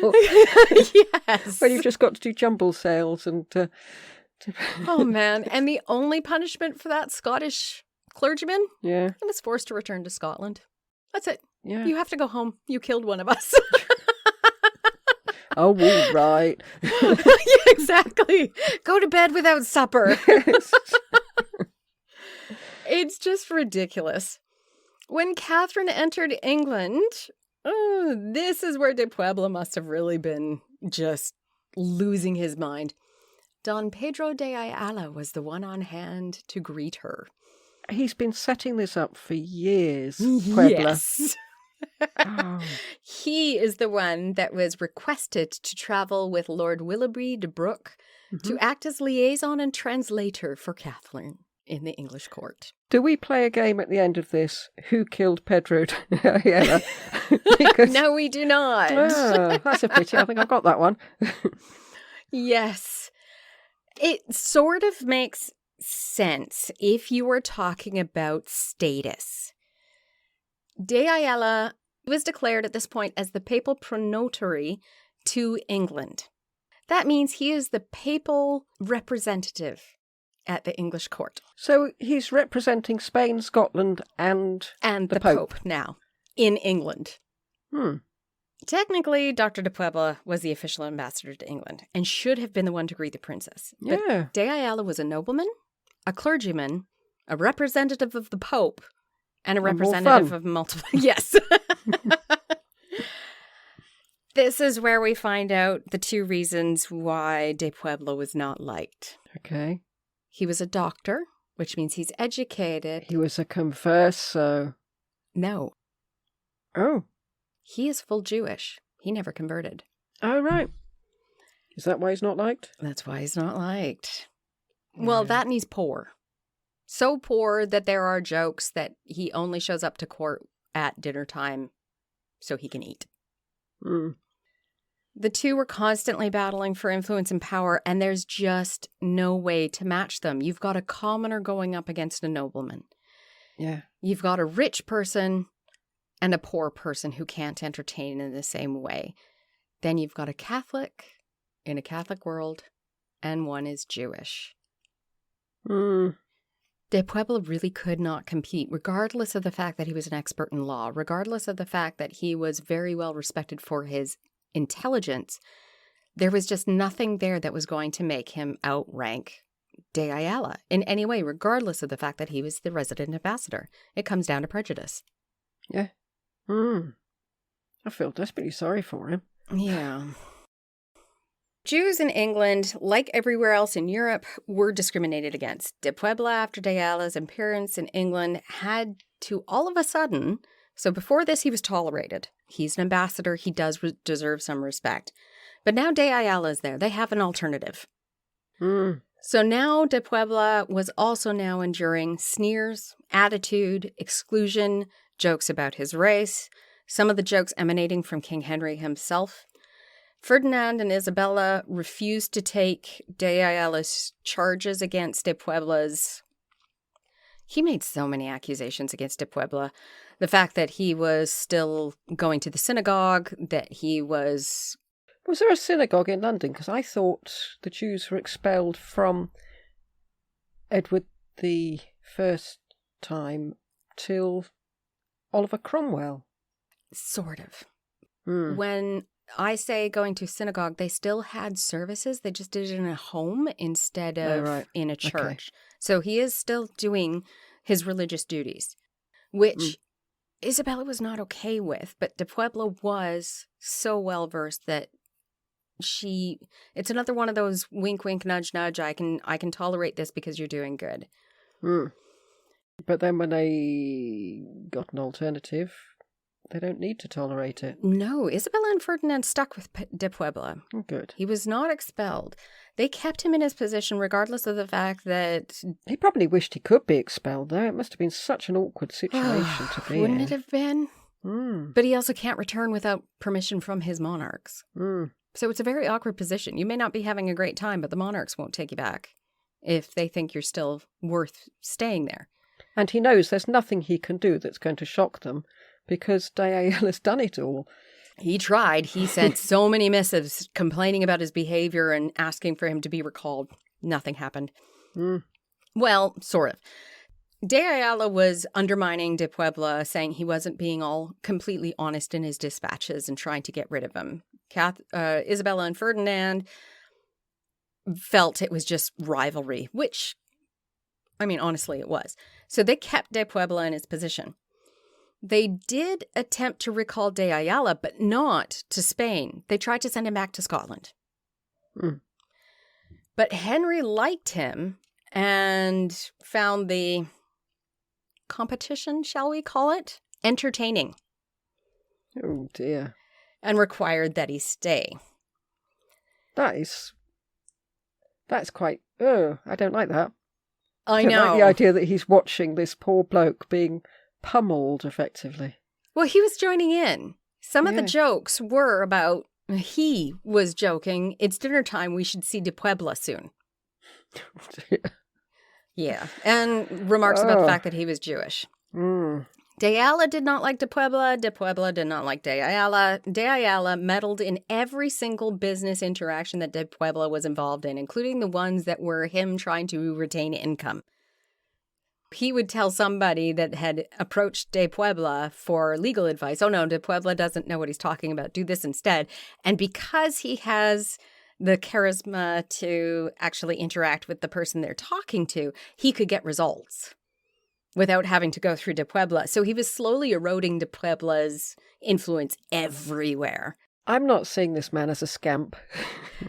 Yes. When you've just got to do jumble sales and. Oh man! And the only punishment for that Scottish clergyman, he was forced to return to Scotland. That's it. Yeah. You have to go home. You killed one of us. Oh, all right. Yeah, exactly. Go to bed without supper. It's just ridiculous. When Catherine entered England, this is where De Puebla must have really been just losing his mind. Don Pedro de Ayala was the one on hand to greet her. He's been setting this up for years, Puebla. Yes. Oh. He is the one that was requested to travel with Lord Willoughby de Brooke to act as liaison and translator for Catherine in the English court. Do we play a game at the end of this? Who killed Pedro de Ayala? No, we do not. That's a pity. I think I've got that one. Yes. It sort of makes sense if you were talking about status. De Ayala was declared at this point as the papal pronotary to England. That means he is the papal representative at the English court. So he's representing Spain, Scotland, and the Pope now in England. Hmm. Technically, Dr. de Puebla was the official ambassador to England and should have been the one to greet the princess. But Yeah. De Ayala was a nobleman, a clergyman, a representative of the Pope, and a representative of multiple... Yes. This is where we find out the two reasons why de Puebla was not liked. Okay. He was a doctor, which means he's educated. He was a converso. No. Oh. He is full Jewish. He never converted. Oh, right. Is that why he's not liked? That's why he's not liked. Well, that and he's poor. So poor that there are jokes that he only shows up to court at dinner time so he can eat. Hmm. The two were constantly battling for influence and power, and there's just no way to match them. You've got a commoner going up against a nobleman. Yeah. You've got a rich person and a poor person who can't entertain in the same way. Then you've got a Catholic in a Catholic world, and one is Jewish. Hmm. De Puebla really could not compete, regardless of the fact that he was an expert in law, regardless of the fact that he was very well respected for his intelligence. There was just nothing there that was going to make him outrank De Ayala in any way, regardless of the fact that he was the resident ambassador. It comes down to prejudice. Yeah. Hmm. I feel desperately sorry for him. Yeah. Jews in England, like everywhere else in Europe, were discriminated against. De Puebla, after De Ayala's appearance in England, had to all of a sudden... So before this, he was tolerated. He's an ambassador. He does deserve some respect. But now De Ayala is there. They have an alternative. Hmm. So now De Puebla was also now enduring sneers, attitude, exclusion, jokes about his race, some of the jokes emanating from King Henry himself. Ferdinand and Isabella refused to take De Ayala's charges against De Puebla's. He made so many accusations against De Puebla. The fact that he was still going to the synagogue, that he was... Was there a synagogue in London? Because I thought the Jews were expelled from Edward the First time till Oliver Cromwell. Sort of. Hmm. When I say going to synagogue, they still had services. They just did it in a home instead of in a church. Okay. So he is still doing his religious duties, which Isabella was not okay with. But De Puebla was so well-versed that it's another one of those wink, wink, nudge, nudge. I can tolerate this because you're doing good. Hmm. But then when they got an alternative, they don't need to tolerate it. No, Isabella and Ferdinand stuck with De Puebla. Oh, good. He was not expelled. They kept him in his position regardless of the fact that... He probably wished he could be expelled, though. It must have been such an awkward situation to be in. Wouldn't it have been? Mm. But he also can't return without permission from his monarchs. Mm. So it's a very awkward position. You may not be having a great time, but the monarchs won't take you back if they think you're still worth staying there. And he knows there's nothing he can do that's going to shock them because De Ayala's done it all. He tried. He sent so many missives complaining about his behavior and asking for him to be recalled. Nothing happened. Mm. Well, sort of. De Ayala was undermining De Puebla, saying he wasn't being all completely honest in his dispatches and trying to get rid of him. Isabella and Ferdinand felt it was just rivalry, which, I mean, honestly, it was. So they kept De Puebla in his position. They did attempt to recall De Ayala, but not to Spain. They tried to send him back to Scotland. Mm. But Henry liked him and found the competition, shall we call it, entertaining. Oh, dear. And required that he stay. That's quite... I don't like that. I know. Like the idea that he's watching this poor bloke being pummeled, effectively. Well, he was joining in. Some of the jokes were about, he was joking, it's dinner time, we should see De Puebla soon. Yeah. And remarks about the fact that he was Jewish. Mm. De Ayala did not like De Puebla. De Puebla did not like De Ayala. De Ayala meddled in every single business interaction that De Puebla was involved in, including the ones that were him trying to retain income. He would tell somebody that had approached De Puebla for legal advice, oh no, De Puebla doesn't know what he's talking about, do this instead. And because he has the charisma to actually interact with the person they're talking to, he could get results without having to go through De Puebla. So he was slowly eroding De Puebla's influence everywhere. I'm not seeing this man as a scamp.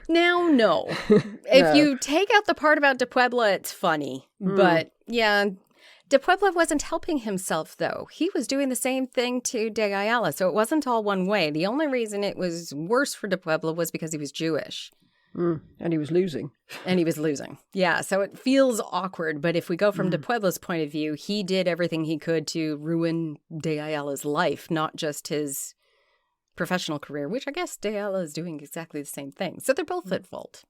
Now, no. If you take out the part about De Puebla, it's funny. But yeah, De Puebla wasn't helping himself, though. He was doing the same thing to De Ayala, so it wasn't all one way. The only reason it was worse for De Puebla was because he was Jewish. And he was losing. Yeah, so it feels awkward, but if we go from De Puebla's point of view, he did everything he could to ruin De Ayala's life, not just his professional career, which I guess De Ayala is doing exactly the same thing. So they're both at fault.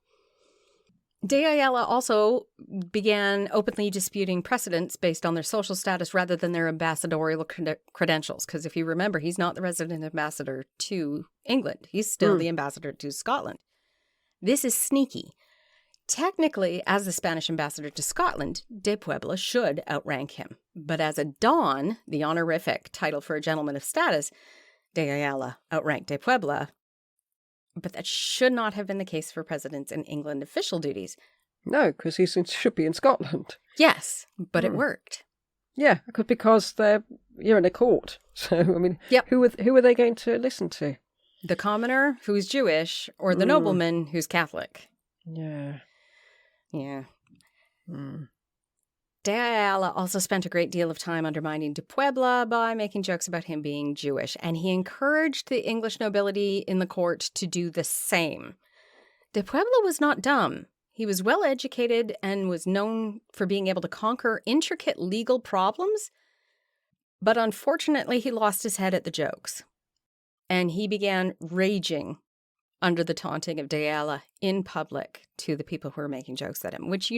De Ayala also began openly disputing precedents based on their social status rather than their ambassadorial credentials. Because if you remember, he's not the resident ambassador to England. He's still the ambassador to Scotland. This is sneaky. Technically, as the Spanish ambassador to Scotland, De Puebla should outrank him. But as a Don, the honorific title for a gentleman of status, De Ayala outranked De Puebla. But that should not have been the case for presidents in England official duties. No, because he should be in Scotland. Yes, but it worked. Yeah, because you're in a court. So, I mean, who are they going to listen to? The commoner who's Jewish or the nobleman who's Catholic. Yeah. De Ayala also spent a great deal of time undermining De Puebla by making jokes about him being Jewish, and he encouraged the English nobility in the court to do the same. De Puebla was not dumb. He was well educated and was known for being able to conquer intricate legal problems, but unfortunately he lost his head at the jokes. And he began raging under the taunting of De Ayala in public to the people who were making jokes at him, which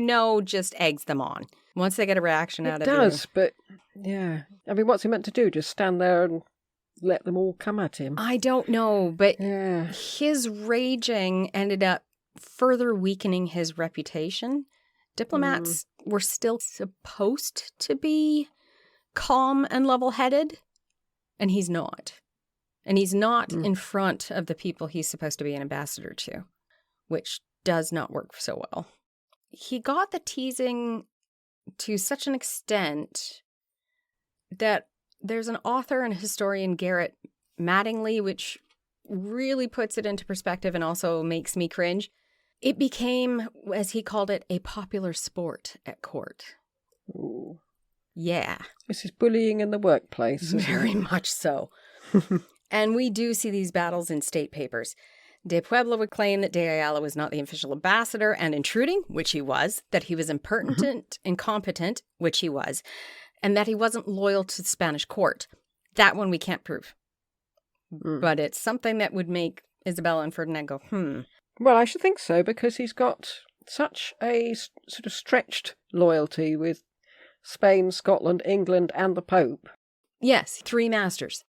just eggs them on. Once they get a reaction out of it. It does, but yeah. I mean, what's he meant to do? Just stand there and let them all come at him? I don't know, but his raging ended up further weakening his reputation. Diplomats were still supposed to be calm and level-headed, and he's not. And he's not in front of the people he's supposed to be an ambassador to, which does not work so well. He got the teasing to such an extent that there's an author and historian, Garrett Mattingly, which really puts it into perspective and also makes me cringe. It became, as he called it, a popular sport at court. Ooh. Yeah. This is bullying in the workplace. Very much so. And we do see these battles in state papers. De Puebla would claim that De Ayala was not the official ambassador and intruding, which he was, that he was impertinent, incompetent, which he was, and that he wasn't loyal to the Spanish court. That one we can't prove. But it's something that would make Isabella and Ferdinand go, Well, I should think so, because he's got such a sort of stretched loyalty with Spain, Scotland, England, and the Pope. Yes, 3 masters.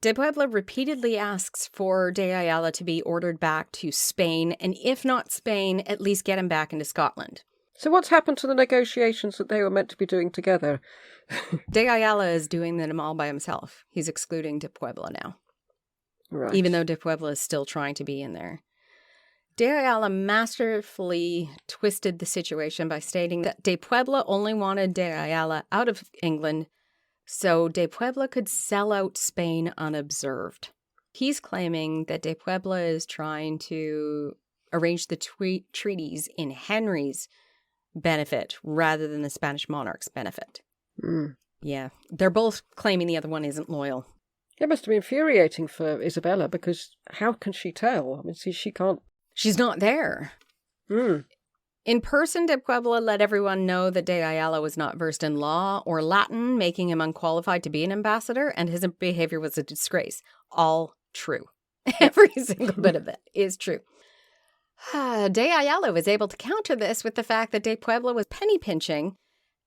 De Puebla repeatedly asks for De Ayala to be ordered back to Spain, and if not Spain, at least get him back into Scotland. So what's happened to the negotiations that they were meant to be doing together? De Ayala is doing them all by himself. He's excluding De Puebla now. Right. Even though De Puebla is still trying to be in there. De Ayala masterfully twisted the situation by stating that De Puebla only wanted De Ayala out of England so De Puebla could sell out Spain unobserved. He's claiming that De Puebla is trying to arrange the treaties in Henry's benefit rather than the Spanish monarch's benefit. Yeah, they're both claiming the other one isn't loyal. It must have been infuriating for Isabella, because how can she tell? I mean, see, she can't... She's not there. In person, De Puebla let everyone know that De Ayala was not versed in law or Latin, making him unqualified to be an ambassador, and his behavior was a disgrace. All true. Every single bit of it is true. De Ayala was able to counter this with the fact that De Puebla was penny pinching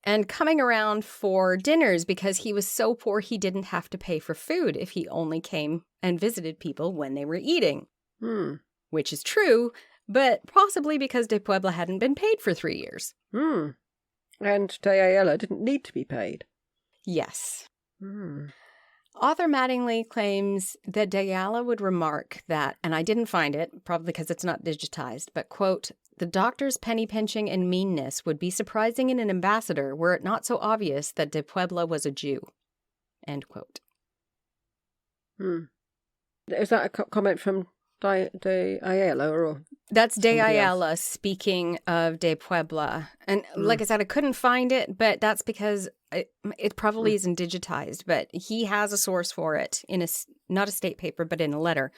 and coming around for dinners because he was so poor he didn't have to pay for food if he only came and visited people when they were eating. Which is true, but possibly because De Puebla hadn't been paid for 3 years. And De Ayala didn't need to be paid. Yes. Author Mattingly claims that De Ayala would remark that, and I didn't find it, probably because it's not digitized, but, quote, the doctor's penny pinching and meanness would be surprising in an ambassador were it not so obvious that De Puebla was a Jew, end quote. Is that a comment from De Ayala or that's De somebody Ayala else? speaking of De Puebla. And like I said, I couldn't find it, but that's because it probably isn't digitized. But he has a source for it in not a state paper, but in a letter.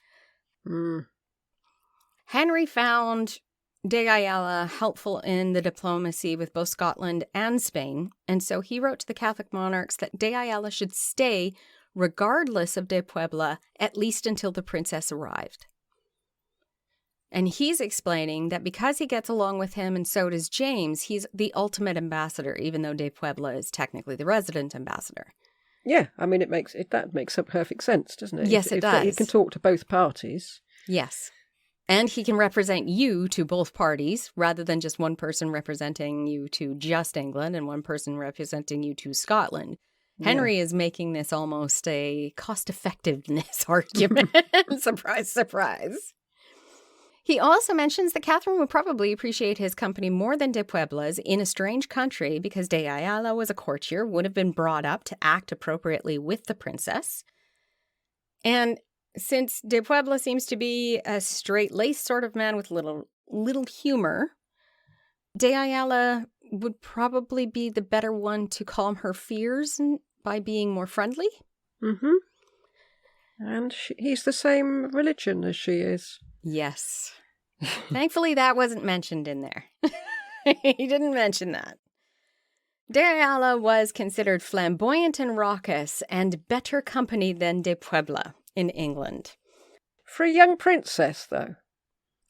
Henry found De Ayala helpful in the diplomacy with both Scotland and Spain. And so he wrote to the Catholic monarchs that De Ayala should stay regardless of De Puebla, at least until the princess arrived. And he's explaining that because he gets along with him and so does James, he's the ultimate ambassador, even though De Puebla is technically the resident ambassador. Yeah, I mean, that makes perfect sense, doesn't it? Yes, it does. He can talk to both parties. Yes. And he can represent you to both parties, rather than just one person representing you to just England and one person representing you to Scotland. Henry is making this almost a cost-effectiveness argument. Surprise, surprise. He also mentions that Catherine would probably appreciate his company more than De Puebla's in a strange country because De Ayala was a courtier, would have been brought up to act appropriately with the princess. And since De Puebla seems to be a straight-laced sort of man with little humor, De Ayala would probably be the better one to calm her fears by being more friendly. And he's the same religion as she is. Yes. Thankfully, that wasn't mentioned in there. He didn't mention that. De Ayala was considered flamboyant and raucous and better company than De Puebla in England. For a young princess, though.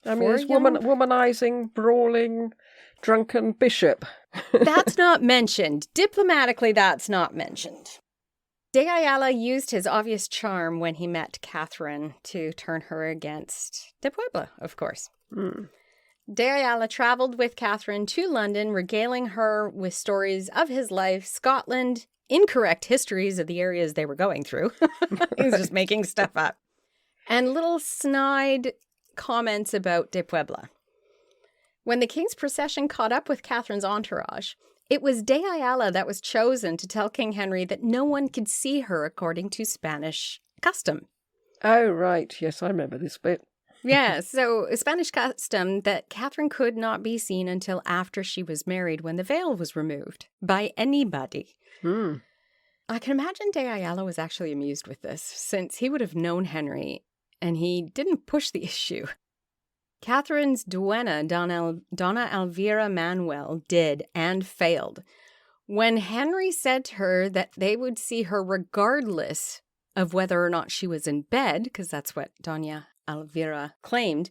I mean, this womanizing, brawling, drunken bishop. That's not mentioned. Diplomatically, that's not mentioned. De Ayala used his obvious charm when he met Catherine to turn her against De Puebla, of course. De Ayala traveled with Catherine to London, regaling her with stories of his life, Scotland, incorrect histories of the areas they were going through. He was just making stuff up. And little snide comments about De Puebla. When the king's procession caught up with Catherine's entourage, it was De Ayala that was chosen to tell King Henry that no one could see her according to Spanish custom. Oh, right. Yes, I remember this bit. Yeah, so Spanish custom that Catherine could not be seen until after she was married when the veil was removed by anybody. I can imagine De Ayala was actually amused with this, since he would have known Henry, and he didn't push the issue. Catherine's duenna, Donna Elvira Manuel, did and failed. When Henry said to her that they would see her regardless of whether or not she was in bed, because that's what Donna Elvira claimed,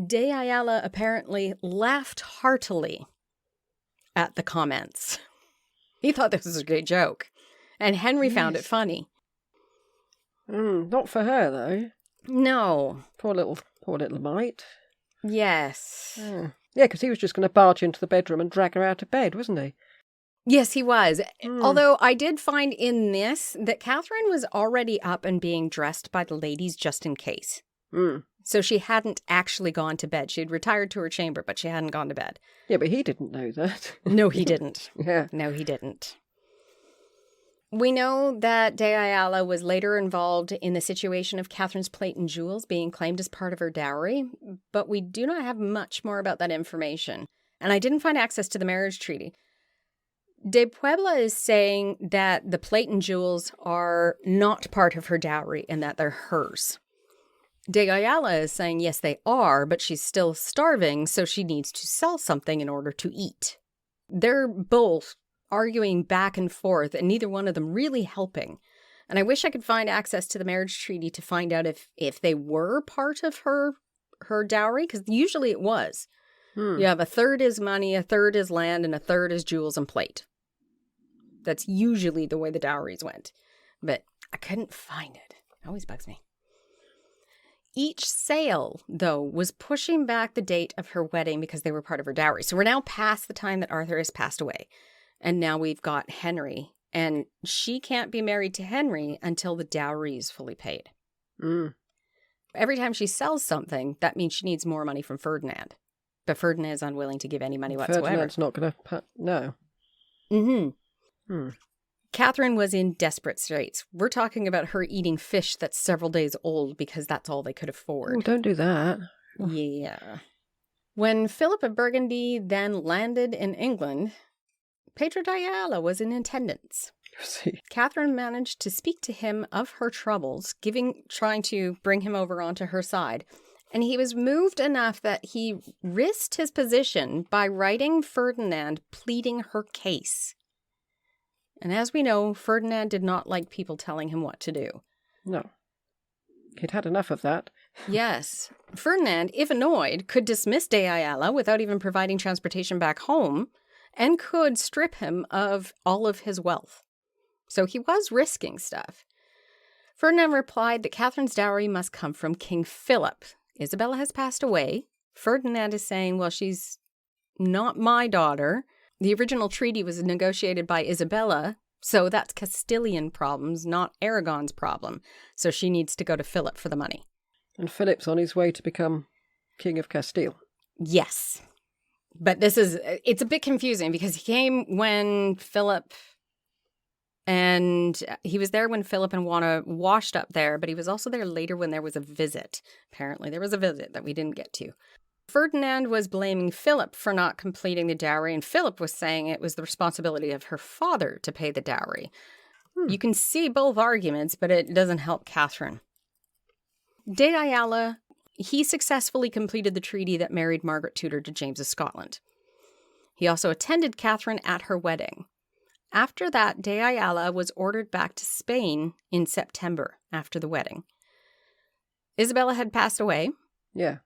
De Ayala apparently laughed heartily at the comments. He thought this was a great joke, and Henry found it funny. Not for her, though. No. Poor little mite. Yes. Yeah, because he was just going to barge into the bedroom and drag her out of bed, wasn't he? Yes, he was. Although I did find in this that Catherine was already up and being dressed by the ladies just in case. So she hadn't actually gone to bed. She had retired to her chamber, but she hadn't gone to bed. Yeah, but he didn't know that. No, he didn't. Yeah. No, he didn't. We know that De Ayala was later involved in the situation of Catherine's plate and jewels being claimed as part of her dowry, but we do not have much more about that information. And I didn't find access to the marriage treaty. De Puebla is saying that the plate and jewels are not part of her dowry and that they're hers. De Ayala is saying, yes, they are, but she's still starving, so she needs to sell something in order to eat. They're both arguing back and forth, and neither one of them really helping. And I wish I could find access to the marriage treaty to find out if they were part of her dowry, because usually it was. You have a third is money, a third is land, and a third is jewels and plate. That's usually the way the dowries went. But I couldn't find it. It always bugs me. Each sale, though, was pushing back the date of her wedding because they were part of her dowry. So we're now past the time that Arthur has passed away. And now we've got Henry. And she can't be married to Henry until the dowry is fully paid. Every time she sells something, that means she needs more money from Ferdinand. But Ferdinand is unwilling to give any money whatsoever. Ferdinand's not going to... No. Catherine was in desperate straits. We're talking about her eating fish that's several days old because that's all they could afford. Oh, don't do that. Yeah. When Philip of Burgundy then landed in England, Pedro De Ayala was in attendance. Catherine managed to speak to him of her troubles, trying to bring him over onto her side. And he was moved enough that he risked his position by writing Ferdinand pleading her case. And as we know, Ferdinand did not like people telling him what to do. No. He'd had enough of that. Yes. Ferdinand, if annoyed, could dismiss De Ayala without even providing transportation back home and could strip him of all of his wealth. So he was risking stuff. Ferdinand replied that Catherine's dowry must come from King Philip. Isabella has passed away. Ferdinand is saying, well, she's not my daughter. The original treaty was negotiated by Isabella, so that's Castilian problems, not Aragon's problem. So she needs to go to Philip for the money. And Philip's on his way to become King of Castile. Yes. But it's a bit confusing because he came when Philip, and he was there when Philip and Juana washed up there, but he was also there later when there was a visit. Apparently there was a visit that we didn't get to. Ferdinand was blaming Philip for not completing the dowry, and Philip was saying it was the responsibility of her father to pay the dowry. You can see both arguments, but it doesn't help Catherine. De Ayala, he successfully completed the treaty that married Margaret Tudor to James of Scotland. He also attended Catherine at her wedding. After that, De Ayala was ordered back to Spain in September after the wedding. Isabella had passed away. Yeah.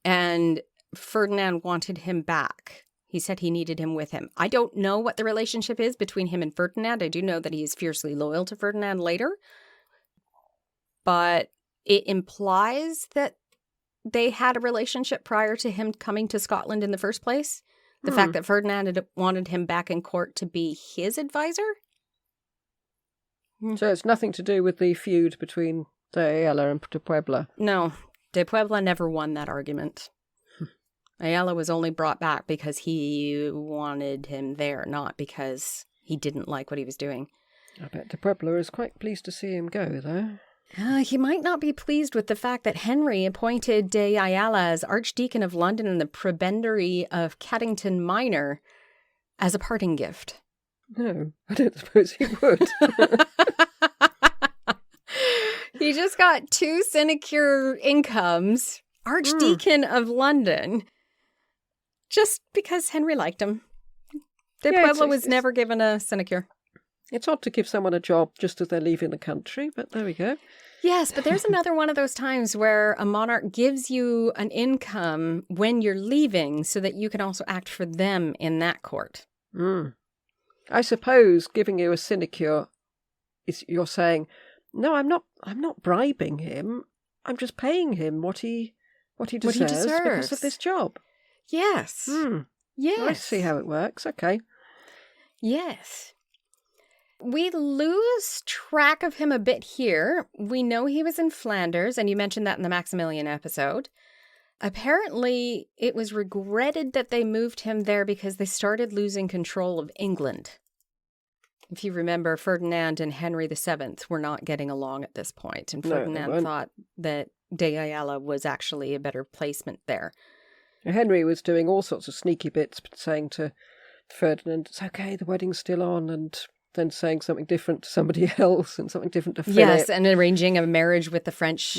And Ferdinand wanted him back. He said he needed him with him. I don't know what the relationship is between him and Ferdinand. I do know that he is fiercely loyal to Ferdinand later. But it implies that they had a relationship prior to him coming to Scotland in the first place. The fact that Ferdinand had wanted him back in court to be his advisor. So it's nothing to do with the feud between De Ayala and De Puebla. No. De Puebla never won that argument. Ayala was only brought back because he wanted him there, not because he didn't like what he was doing. I bet De Puebla is quite pleased to see him go, though. He might not be pleased with the fact that Henry appointed De Ayala as Archdeacon of London and the Prebendary of Caddington Minor as a parting gift. No, I don't suppose he would. He just got 2 sinecure incomes, Archdeacon of London, just because Henry liked him. De Puebla was never given a sinecure. It's odd to give someone a job just as they're leaving the country, but there we go. Yes, but there's another one of those times where a monarch gives you an income when you're leaving so that you can also act for them in that court. I suppose giving you a sinecure is you're saying, no, I'm not bribing him. I'm just paying him what he deserves because of this job. Yes. Yes. I see how it works. Okay. Yes. We lose track of him a bit here. We know he was in Flanders, and you mentioned that in the Maximilian episode. Apparently, it was regretted that they moved him there because they started losing control of England. If you remember, Ferdinand and Henry VII were not getting along at this point, and Ferdinand thought that De Ayala was actually a better placement there. Henry was doing all sorts of sneaky bits, saying to Ferdinand, it's okay, the wedding's still on, and then saying something different to somebody else and something different to Philip. Yes, and arranging a marriage with the French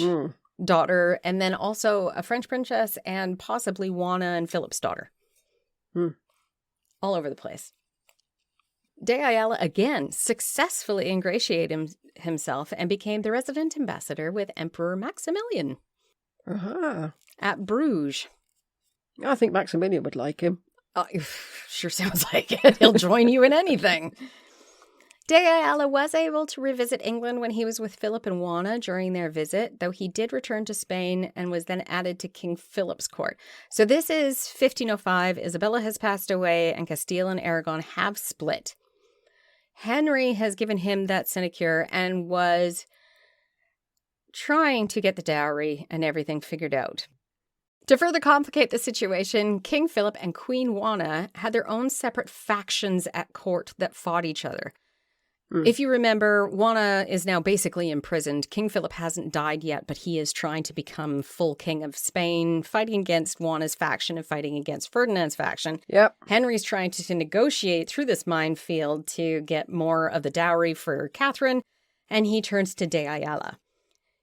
daughter, and then also a French princess and possibly Juana and Philip's daughter. All over the place. De Ayala again successfully ingratiated himself and became the resident ambassador with Emperor Maximilian at Bruges. I think Maximilian would like him. Sure sounds like it. He'll join you in anything. De Ayala was able to revisit England when he was with Philip and Juana during their visit, though he did return to Spain and was then added to King Philip's court. So this is 1505. Isabella has passed away and Castile and Aragon have split. Henry has given him that sinecure and was trying to get the dowry and everything figured out. To further complicate the situation, King Philip and Queen Juana had their own separate factions at court that fought each other. If you remember, Juana is now basically imprisoned. King Philip hasn't died yet, but he is trying to become full king of Spain, fighting against Juana's faction and fighting against Ferdinand's faction. Yep. Henry's trying to negotiate through this minefield to get more of the dowry for Catherine, and he turns to De Ayala.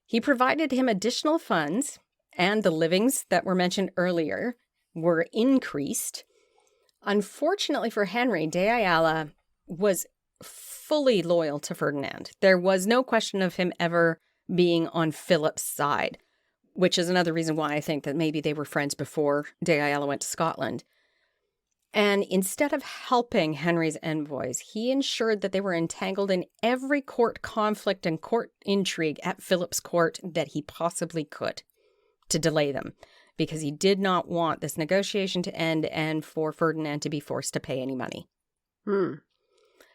He provided him additional funds, and the livings that were mentioned earlier were increased. Unfortunately for Henry, De Ayala was fully loyal to Ferdinand. There was no question of him ever being on Philip's side, which is another reason why I think that maybe they were friends before De Ayala went to Scotland. And instead of helping Henry's envoys, he ensured that they were entangled in every court conflict and court intrigue at Philip's court that he possibly could to delay them, because he did not want this negotiation to end and for Ferdinand to be forced to pay any money.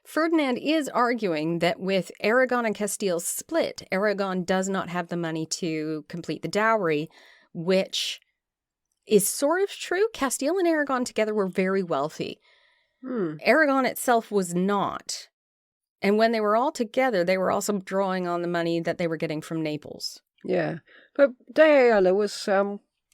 Ferdinand is arguing that with Aragon and Castile's split, Aragon does not have the money to complete the dowry, which is sort of true. Castile and Aragon together were very wealthy. Aragon itself was not. And when they were all together, they were also drawing on the money that they were getting from Naples. Yeah. But De Ayala was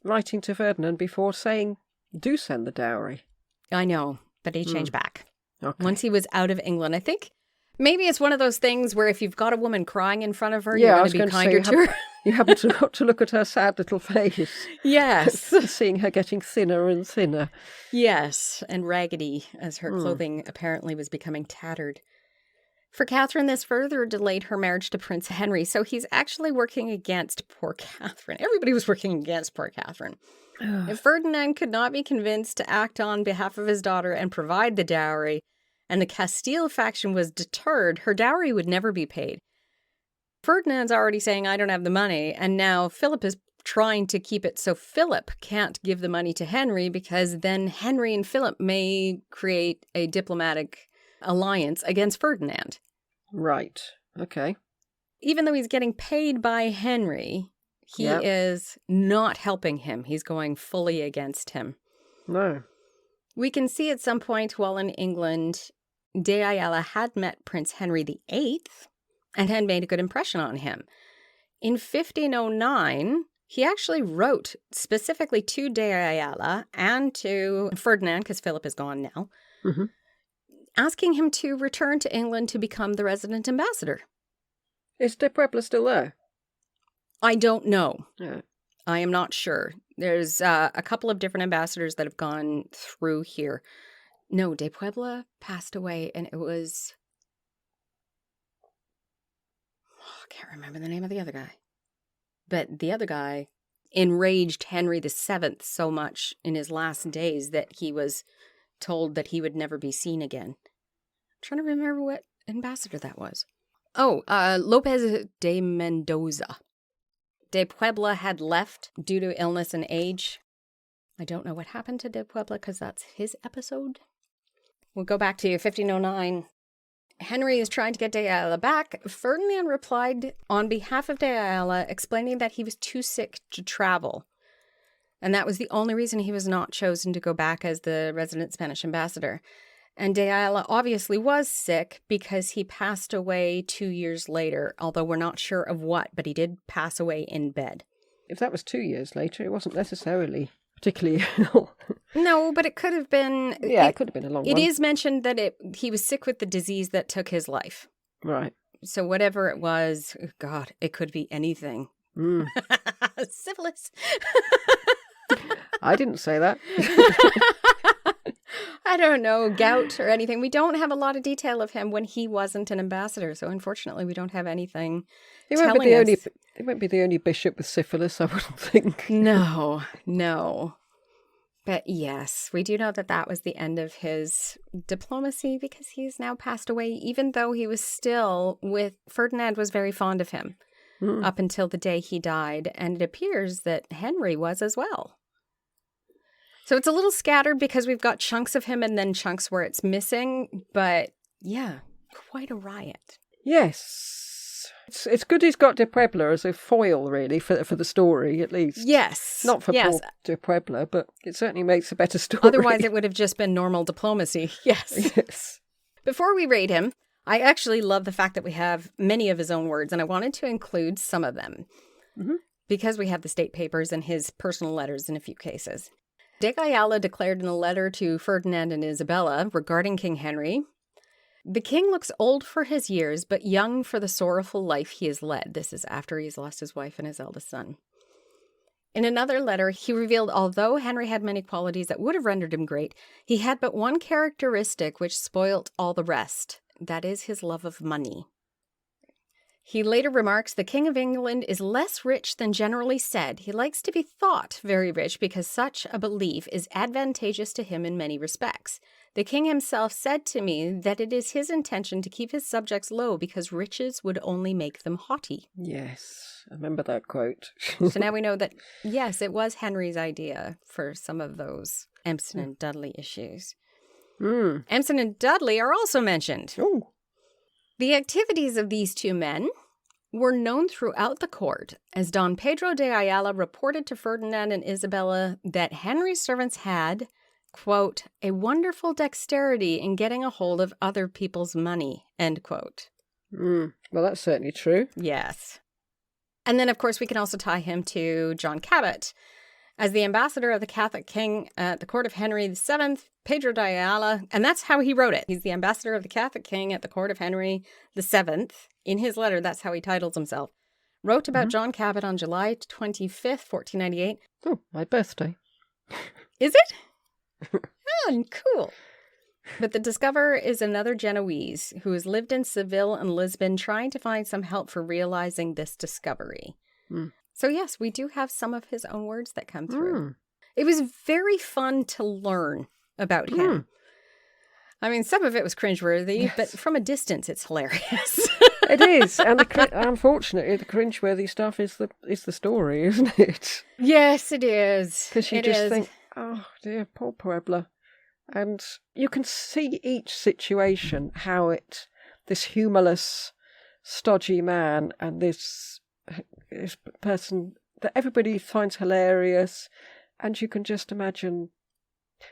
writing to Ferdinand before saying, do send the dowry. I know, but he changed back. Okay. Once he was out of England, I think maybe it's one of those things where if you've got a woman crying in front of her, you're going to be kinder to her. You happen to look at her sad little face. Yes. Seeing her getting thinner and thinner. Yes, and raggedy as her clothing apparently was becoming tattered. For Catherine, this further delayed her marriage to Prince Henry, so he's actually working against poor Catherine. Everybody was working against poor Catherine. If Ferdinand could not be convinced to act on behalf of his daughter and provide the dowry, and the Castile faction was deterred, her dowry would never be paid. Ferdinand's already saying, I don't have the money, and now Philip is trying to keep it so Philip can't give the money to Henry, because then Henry and Philip may create a diplomatic alliance against Ferdinand. Right. Okay. Even though he's getting paid by Henry, he is not helping him. He's going fully against him. No. We can see at some point while in England, De Ayala had met Prince Henry VIII and had made a good impression on him. In 1509, he actually wrote specifically to De Ayala and to Ferdinand, because Philip is gone now, asking him to return to England to become the resident ambassador. Is De Puebla still there? I don't know. Yeah. I am not sure. There's a couple of different ambassadors that have gone through here. No, De Puebla passed away, and it was... I can't remember the name of the other guy. But the other guy enraged Henry VII so much in his last days that he was told that he would never be seen again. I'm trying to remember what ambassador that was. Oh, Lopez de Mendoza. De Puebla had left due to illness and age. I don't know what happened to De Puebla because that's his episode. We'll go back to 1509. Henry is trying to get De Ayala back. Ferdinand replied on behalf of De Ayala, explaining that he was too sick to travel. And that was the only reason he was not chosen to go back as the resident Spanish ambassador. And De Ayala obviously was sick because he passed away 2 years later, although we're not sure of what, but he did pass away in bed. If that was 2 years later, it wasn't necessarily particularly ill. No, but it could have been... Yeah, it could have been a long one. It is mentioned that he was sick with the disease that took his life. Right. So whatever it was, God, it could be anything. Syphilis. I didn't say that. I don't know, gout or anything. We don't have a lot of detail of him when he wasn't an ambassador, so unfortunately we don't have anything telling us. It won't be the only bishop with syphilis, I wouldn't think. No. But yes, we do know that that was the end of his diplomacy because he's now passed away, even though he was still with Ferdinand was very fond of him up until the day he died. And it appears that Henry was as well. So it's a little scattered because we've got chunks of him and then chunks where it's missing. But yeah, quite a riot. Yes. It's good he's got De Puebla as a foil, really, for the story, at least. Yes. Not for poor De Puebla, but it certainly makes a better story. Otherwise, it would have just been normal diplomacy. Yes. Yes. Before we rate him, I actually love the fact that we have many of his own words, and I wanted to include some of them because we have the state papers and his personal letters in a few cases. De Ayala declared in a letter to Ferdinand and Isabella regarding King Henry, "The king looks old for his years, but young for the sorrowful life he has led." This is after he's lost his wife and his eldest son. In another letter, he revealed although Henry had many qualities that would have rendered him great, he had but one characteristic which spoilt all the rest. That is his love of money. He later remarks, "The King of England is less rich than generally said. He likes to be thought very rich because such a belief is advantageous to him in many respects. The king himself said to me that it is his intention to keep his subjects low because riches would only make them haughty." Yes, I remember that quote. So now we know that, yes, it was Henry's idea for some of those Empson and Dudley issues. Empson and Dudley are also mentioned. Oh. The activities of these two men were known throughout the court, as Don Pedro de Ayala reported to Ferdinand and Isabella that Henry's servants had, quote, "a wonderful dexterity in getting a hold of other people's money," end quote. Well, that's certainly true. Yes. And then, of course, we can also tie him to John Cabot. As the ambassador of the Catholic king at the court of Henry VII, Pedro de Ayala, and that's how he wrote it. He's the ambassador of the Catholic king at the court of Henry VII. In his letter, that's how he titles himself. Wrote about John Cabot on July 25th, 1498. Oh, my birthday. Is it? Oh, cool. But the discoverer is another Genoese who has lived in Seville and Lisbon trying to find some help for realizing this discovery. So yes, we do have some of his own words that come through. It was very fun to learn about him. I mean, some of it was cringeworthy, but from a distance, it's hilarious. It is, and unfortunately, the cringeworthy stuff is the story, isn't it? Yes, it is. Because you just think, oh dear, poor Puebla. And you can see each situation, how this humorless, stodgy man and this person that everybody finds hilarious, and you can just imagine.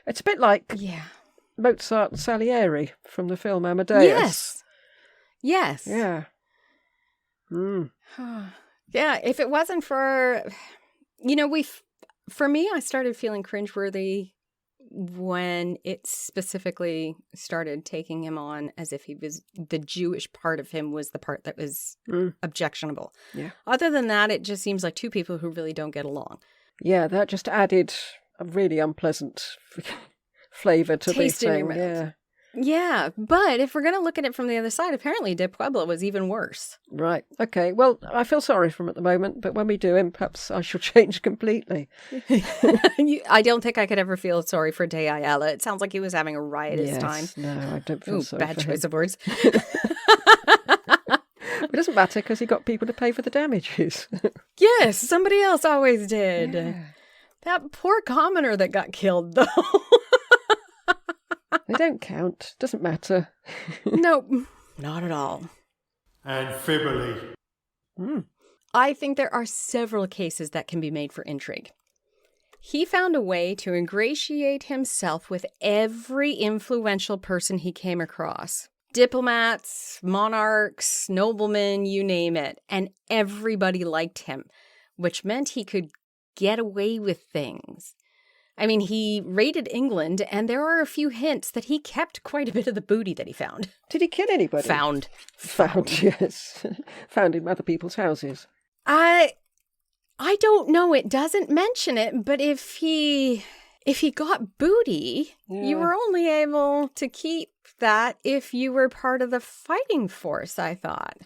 It's a bit like Mozart and Salieri from the film Amadeus. Yes. Yeah. Yeah, if it wasn't for, for me, I started feeling cringeworthy when it specifically started taking him on as if he was, the Jewish part of him was the part that was objectionable. Yeah. Other than that, it just seems like two people who really don't get along. Yeah, that just added a really unpleasant flavour to Taste the in thing. your mouth. Yeah. Yeah, but if we're going to look at it from the other side, apparently De Puebla was even worse. Right. Okay. Well, I feel sorry for him at the moment, but when we do him, perhaps I shall change completely. I don't think I could ever feel sorry for De Ayala. It sounds like he was having a riotous time. No, I don't feel sorry bad for choice him. of words. It doesn't matter because he got people to pay for the damages. Yes, somebody else always did. Yeah. That poor commoner that got killed, though. They don't count. Doesn't matter. Nope, not at all. Amphibole. I think there are several cases that can be made for intrigue. He found a way to ingratiate himself with every influential person he came across. Diplomats, monarchs, noblemen, you name it. And everybody liked him, which meant he could get away with things. I mean, he raided England, and there are a few hints that he kept quite a bit of the booty that he found. Did he kill anybody? Found, yes. Found in other people's houses. I don't know. It doesn't mention it, but if he got booty, you were only able to keep that if you were part of the fighting force, I thought.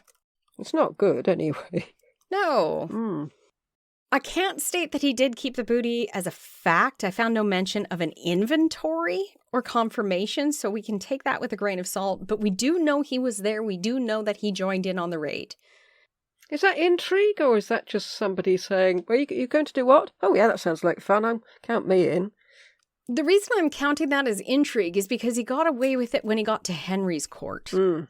It's not good, anyway. No. I can't state that he did keep the booty as a fact. I found no mention of an inventory or confirmation, so we can take that with a grain of salt. But we do know he was there. We do know that he joined in on the raid. Is that intrigue, or is that just somebody saying, well, you going to do what? Oh, yeah, that sounds like fun. Count me in. The reason I'm counting that as intrigue is because he got away with it when he got to Henry's court. Mm.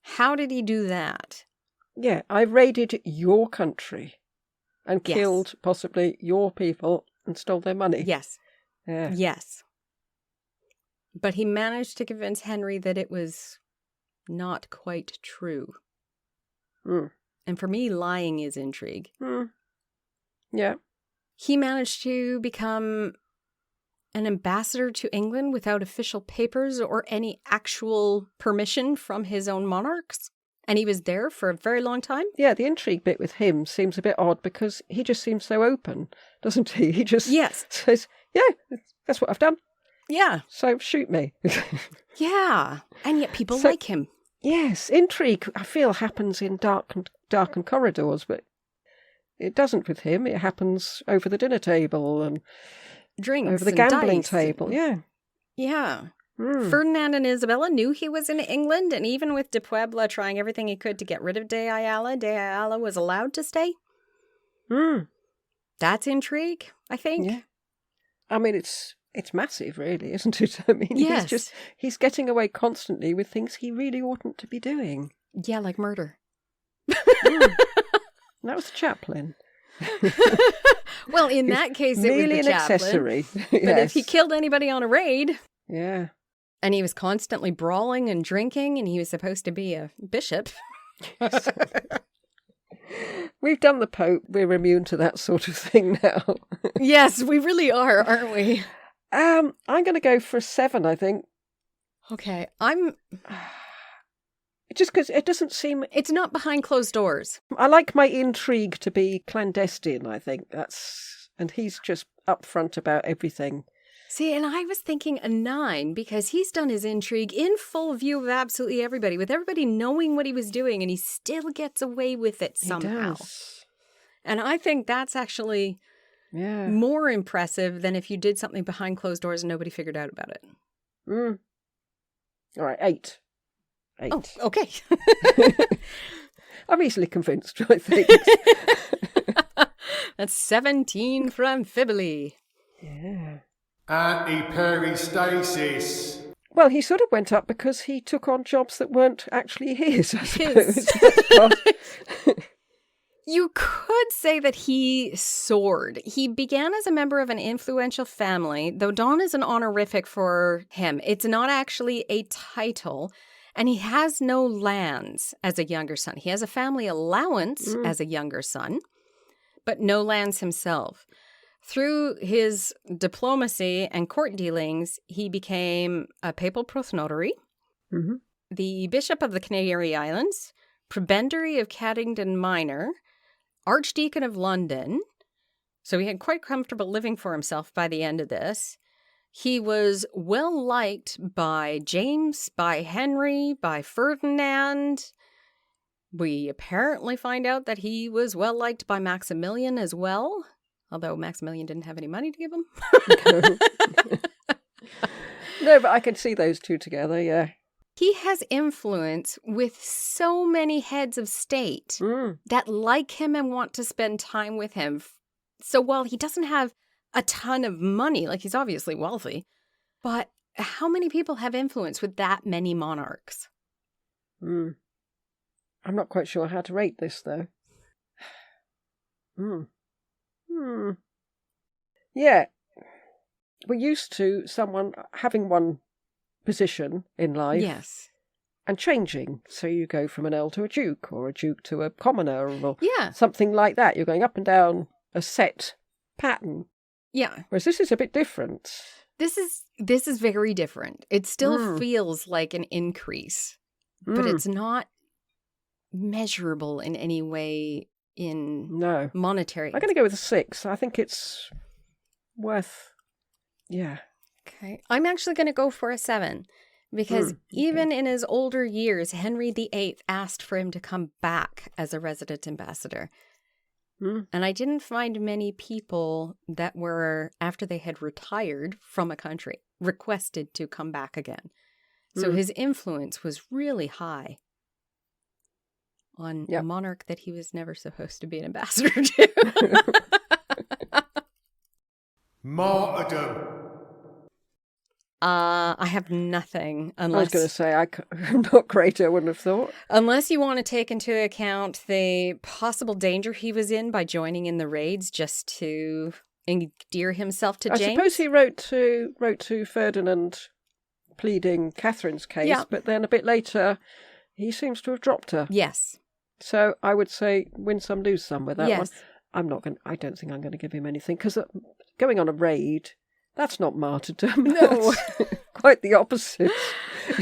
How did he do that? Yeah, I raided your country and Yes. killed possibly your people and stole their money. Yes. Yeah. Yes. But he managed to convince Henry that it was not quite true. Mm. And for me, lying is intrigue. Mm. Yeah. He managed to become an ambassador to England without official papers or any actual permission from his own monarchs. And he was there for a very long time. Yeah, the intrigue bit with him seems a bit odd because he just seems so open, doesn't he? He just Yes. says, yeah, that's what I've done. Yeah. So shoot me. Yeah. And yet people So- like him. Yes, intrigue, I feel, happens in darkened corridors, but it doesn't with him. It happens over the dinner table and Drinks over the and gambling dice. table. Yeah. Yeah. Mm. Ferdinand and Isabella knew he was in England, and even with de Puebla trying everything he could to get rid of De Ayala was allowed to stay. Mm. That's intrigue, I think. Yeah. I mean, it's massive, really, isn't it? I mean, Yes. he's getting away constantly with things he really oughtn't to be doing. Yeah, like murder. Mm. That was the chaplain. Well, in that case, it was Merely the an chaplain. accessory. But if he Yes. killed anybody on a raid, Yeah. and he was constantly brawling and drinking, and he was supposed to be a bishop. We've done the Pope. We're immune to that sort of thing now. Yes, we really are, aren't we? I'm going to go for a 7, I think. Okay, Just because it doesn't seem... it's not behind closed doors. I like my intrigue to be clandestine, I think. And he's just upfront about everything. See, and I was thinking a 9 because he's done his intrigue in full view of absolutely everybody, with everybody knowing what he was doing, and he still gets away with it somehow. He does. And I think that's actually Yeah. more impressive than if you did something behind closed doors and nobody figured out about it. Mm. All right, 8. 8. Oh, okay. I'm easily convinced, I think. That's 17 from Fibily. Yeah. Anti-peristasis. Well, he sort of went up because he took on jobs that weren't actually his, I His. suppose. You could say that he soared. He began as a member of an influential family, though Don is an honorific for him. It's not actually a title, and he has no lands as a younger son. He has a family allowance as a younger son, but no lands himself. Through his diplomacy and court dealings, he became a papal prothonotary, Mm-hmm. the Bishop of the Canary Islands, Prebendary of Caddington Minor, Archdeacon of London. So he had quite comfortable living for himself by the end of this. He was well liked by James, by Henry, by Ferdinand. We apparently find out that he was well liked by Maximilian as well, although Maximilian didn't have any money to give him. No, but I can see those two together, yeah. He has influence with so many heads of state Mm. that like him and want to spend time with him. So while he doesn't have a ton of money, like he's obviously wealthy, but how many people have influence with that many monarchs? Mm. I'm not quite sure how to rate this, though. Mm. Hmm. Yeah. We're used to someone having one position in life Yes. and changing. So you go from an earl to a duke, or a duke to a commoner, or Yeah. something like that. You're going up and down a set pattern. Yeah. Whereas this is a bit different. This is very different. It still feels like an increase, but it's not measurable in any way in No. monetary. I'm going to go with a 6. I think it's worth... Yeah. Okay. I'm actually going to go for a 7 because even in his older years, Henry VIII asked for him to come back as a resident ambassador. And I didn't find many people that were, after they had retired from a country, requested to come back again. So his influence was really high on a monarch that he was never supposed to be an ambassador to. Martyrdom. I have nothing. I was going to say, I'm not great, I wouldn't have thought. Unless you want to take into account the possible danger he was in by joining in the raids just to endear himself to James. I suppose he wrote to Ferdinand pleading Catherine's case, but then a bit later, he seems to have dropped her. Yes. So I would say win some, lose some with that one. Yes. I don't think I'm going to give him anything, because going on a raid, that's not martyrdom. No. Quite the opposite.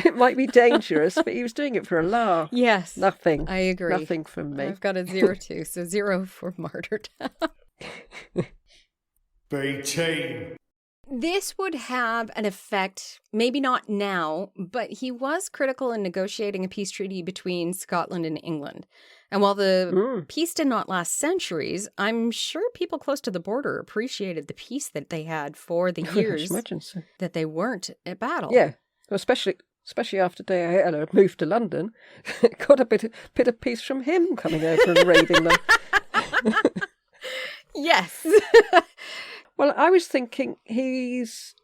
It might be dangerous, but he was doing it for a laugh. Yes. Nothing. I agree. Nothing from me. I've got a 0 too, so 0 for martyrdom. B-team. This would have an effect, maybe not now, but he was critical in negotiating a peace treaty between Scotland and England. And while the peace did not last centuries, I'm sure people close to the border appreciated the peace that they had for the years that they weren't at battle. Yeah, especially after De Ayala had moved to London. Got a bit of peace from him coming over and raiding them. Yes. Well, I was thinking he's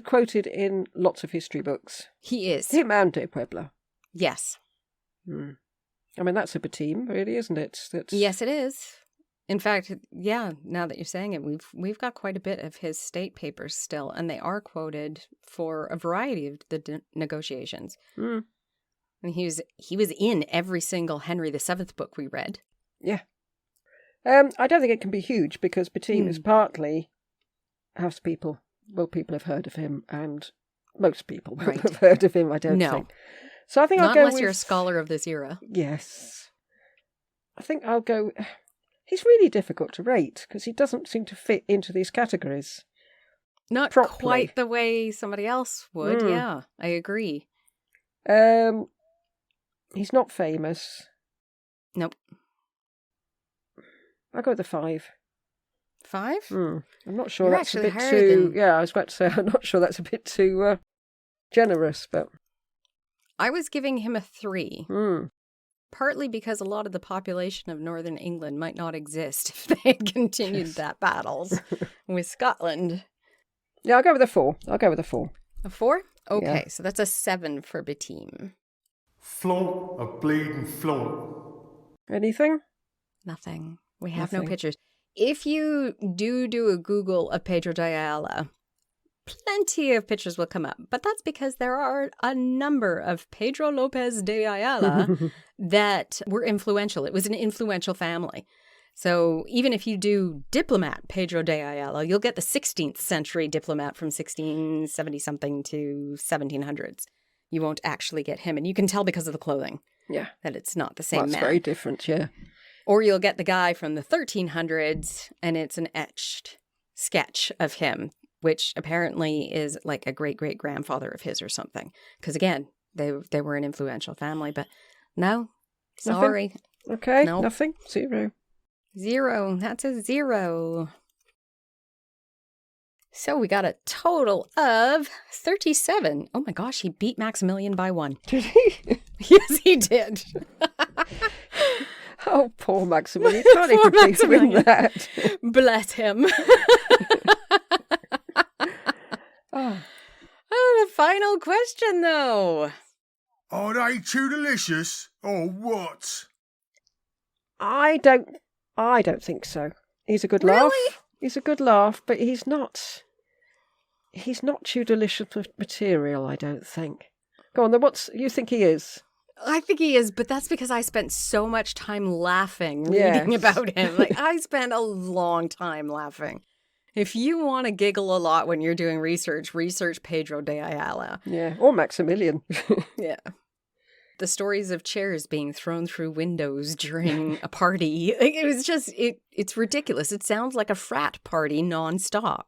quoted in lots of history books. He is. Him and De Puebla. Yes. I mean, that's a team, really, isn't it? Yes, it is. In fact, yeah, now that you're saying it, we've got quite a bit of his state papers still, and they are quoted for a variety of the negotiations. And he was in every single Henry VII book we read. Yeah. I don't think it can be huge, because Betim is partly House people. Well, people have heard of him, and most people will have heard of him, I don't think. So I think I'll go unless you're a scholar of this era. Yes. I think I'll go... He's really difficult to rate, because he doesn't seem to fit into these categories. Not properly. Quite the way somebody else would, yeah. I agree. He's not famous. Nope. I'll go with the 5. 5? I'm not sure You're that's a bit higher too... than... Yeah, I was about to say, I'm not sure that's a bit too generous, but... I was giving him a 3. Partly because a lot of the population of Northern England might not exist if they had continued that battles with Scotland. Yeah, I'll go with a 4. A 4? Okay, Yeah. so that's a 7 for Betim. Flaunt a bleeding flaunt. Anything? Nothing. We have no Nothing. pictures. If you do a Google of Pedro De Ayala, plenty of pictures will come up. But that's because there are a number of Pedro Lopez de Ayala that were influential. It was an influential family. So even if you do diplomat Pedro de Ayala, you'll get the 16th century diplomat from 1670-something to 1700s. You won't actually get him. And you can tell because of the clothing that it's not the same Well, it's man. very different, yeah. Or you'll get the guy from the 1300s, and it's an etched sketch of him, which apparently is like a great-great-grandfather of his or something. Because, again, they were an influential family. But no, sorry. Nothing? Okay, Nope. Nothing? 0. 0. That's a 0. So we got a total of 37. Oh, my gosh, he beat Maximilian by 1. Did he? Yes, he did. Oh, poor Maximilian. You can't even win that. Bless him. Oh. Oh, the final question, though. Are they too delicious, or what? I don't think so. He's a good laugh. Really? He's a good laugh, but he's not too delicious material, I don't think. Go on, then you think he is? I think he is, but that's because I spent so much time laughing reading about him. Like, I spent a long time laughing. If you want to giggle a lot when you're doing research Pedro de Ayala. Yeah, or Maximilian. Yeah. The stories of chairs being thrown through windows during a party. Like, it was just, it's ridiculous. It sounds like a frat party nonstop.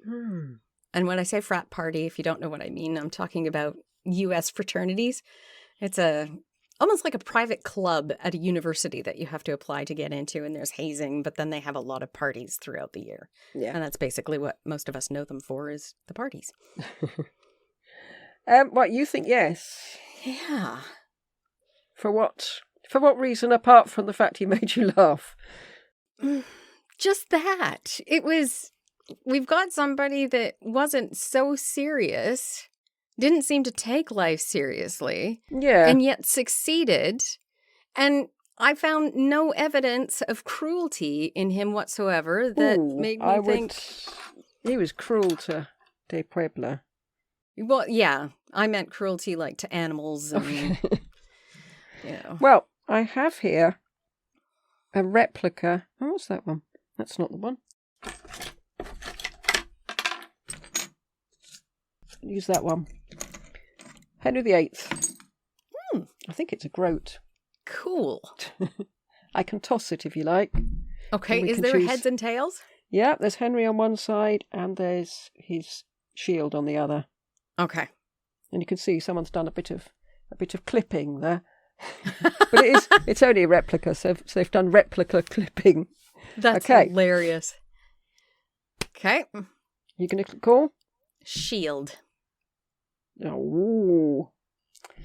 And when I say frat party, if you don't know what I mean, I'm talking about U.S. fraternities. It's a almost like a private club at a university that you have to apply to get into, and there's hazing, but then they have a lot of parties throughout the year. Yeah. And that's basically what most of us know them for, is the parties. What, you think yes? Yeah. For what? For what reason, apart from the fact he made you laugh? Just that. We've got somebody that wasn't so serious, didn't seem to take life seriously, Yeah. and yet succeeded. And I found no evidence of cruelty in him whatsoever that made me think... He was cruel to De Puebla. Well, yeah, I meant cruelty like to animals and, Well, I have here a replica. Oh, what's that one? That's not the one. Use that one. Henry VIII. I think it's a groat. Cool. I can toss it if you like. Okay, is there heads and tails? Yeah, there's Henry on one side and there's his shield on the other. Okay. And you can see someone's done a bit of clipping there. But it's only a replica, so they've done replica clipping. That's hilarious. Okay. You gonna call? Shield. Oh.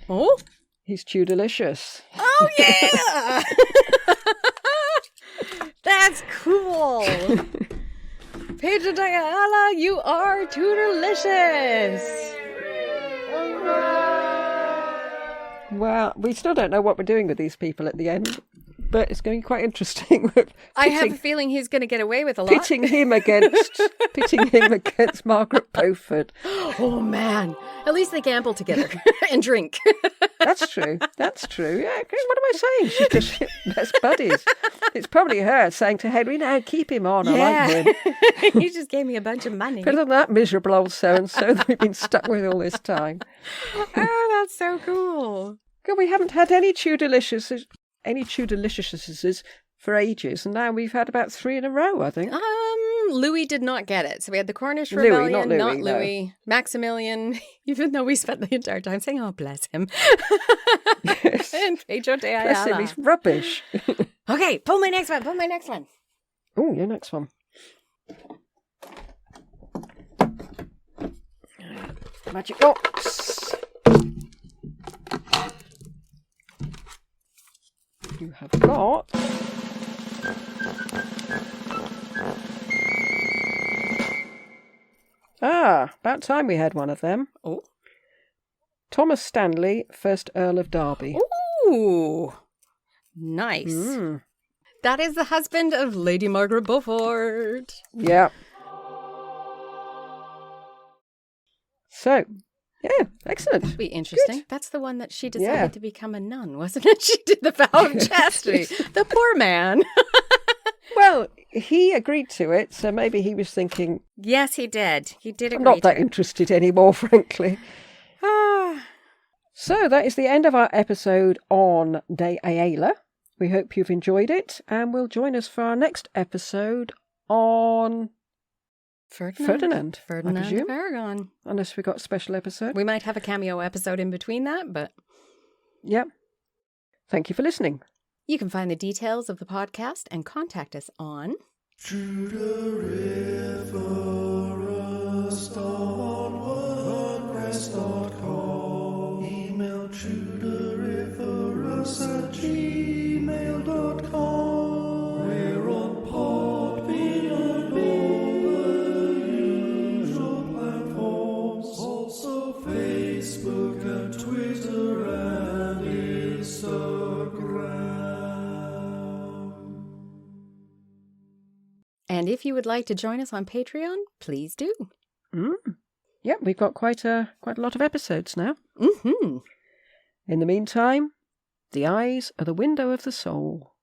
Oh? He's Tudorlicious. Oh, yeah! That's cool. Pedro De Ayala, you are Tudorlicious. Well, we still don't know what we're doing with these people at the end, but it's going to be quite interesting. I have a feeling he's going to get away with a lot. Pitting him against Margaret Beaufort. Oh, man. At least they gamble together and drink. That's true. Yeah, what am I saying? She's just best buddies. It's probably her saying to Henry, no, keep him on. I like him. He just gave me a bunch of money. Better than that miserable old so-and-so that we've been stuck with all this time. Oh, that's so cool. God, we haven't had any Tudorliciouses for ages, and now we've had about 3 in a row, I think. Louis did not get it. So we had the Cornish Louis, Rebellion, not Louis. No. Maximilian, even though we spent the entire time saying, oh, bless him. Yes. And Pedro De Ayala. Bless him, he's rubbish. Okay, pull my next one. Oh, your next one. Magic box. You have got... about time we had one of them. Oh. Thomas Stanley, 1st Earl of Derby. Ooh. Nice. That is the husband of Lady Margaret Beaufort. Yeah. So, yeah, excellent. That'd be interesting. Good. That's the one that she decided to become a nun, wasn't it? She did the vow of chastity. The poor man. Well, he agreed to it, so maybe he was thinking... Yes, he did. He did agree I'm not that interested anymore, frankly. So that is the end of our episode on De Ayala. We hope you've enjoyed it, and will join us for our next episode on... Ferdinand, I presume. of Aragon. Unless we got a special episode. We might have a cameo episode in between that, but... Yep. Thank you for listening. You can find the details of the podcast and contact us on... Tudoriferous.wordpress.com. Email tudoriferous@gmail.com. We're on Podbean and all the usual platforms. Also Facebook and Twitter and Instagram. And if you would like to join us on Patreon, please do. Yep, we've got quite a lot of episodes now. Mm-hmm. In the meantime, the eyes are the window of the soul.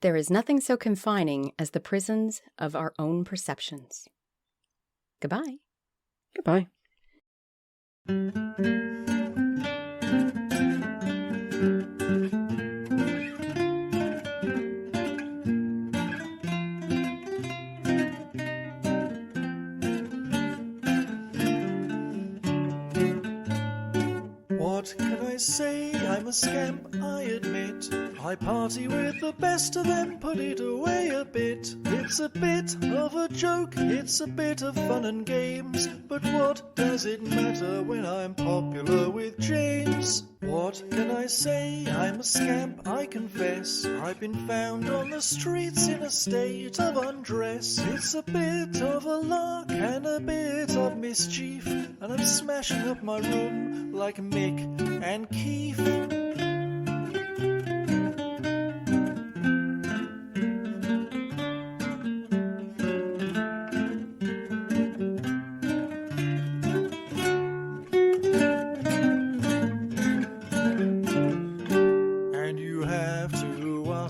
There is nothing so confining as the prisons of our own perceptions. Goodbye. Goodbye. What can I say? I'm a scamp, I admit. I party with the best of them, put it away a bit. It's a bit of a joke, it's a bit of fun and games. But what does it matter when I'm popular with James? What can I say? I'm a scamp, I confess. I've been found on the streets in a state of undress. It's a bit of a lark and a bit of mischief, and I'm smashing up my room like Mick and Keith.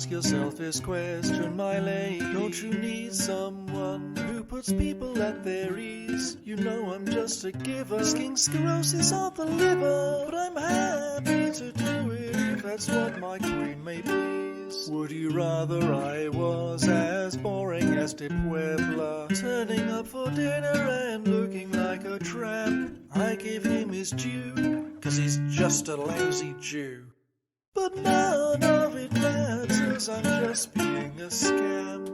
Yourself this question, my lady. Don't you need someone who puts people at their ease? You know I'm just a giver, risking sclerosis of the liver, but I'm happy to do it if that's what my queen may please. Would you rather I was as boring as De Puebla, turning up for dinner and looking like a tramp? I give him his due, 'cause he's just a lousy Jew. But none of it matters, I'm just being a scamp.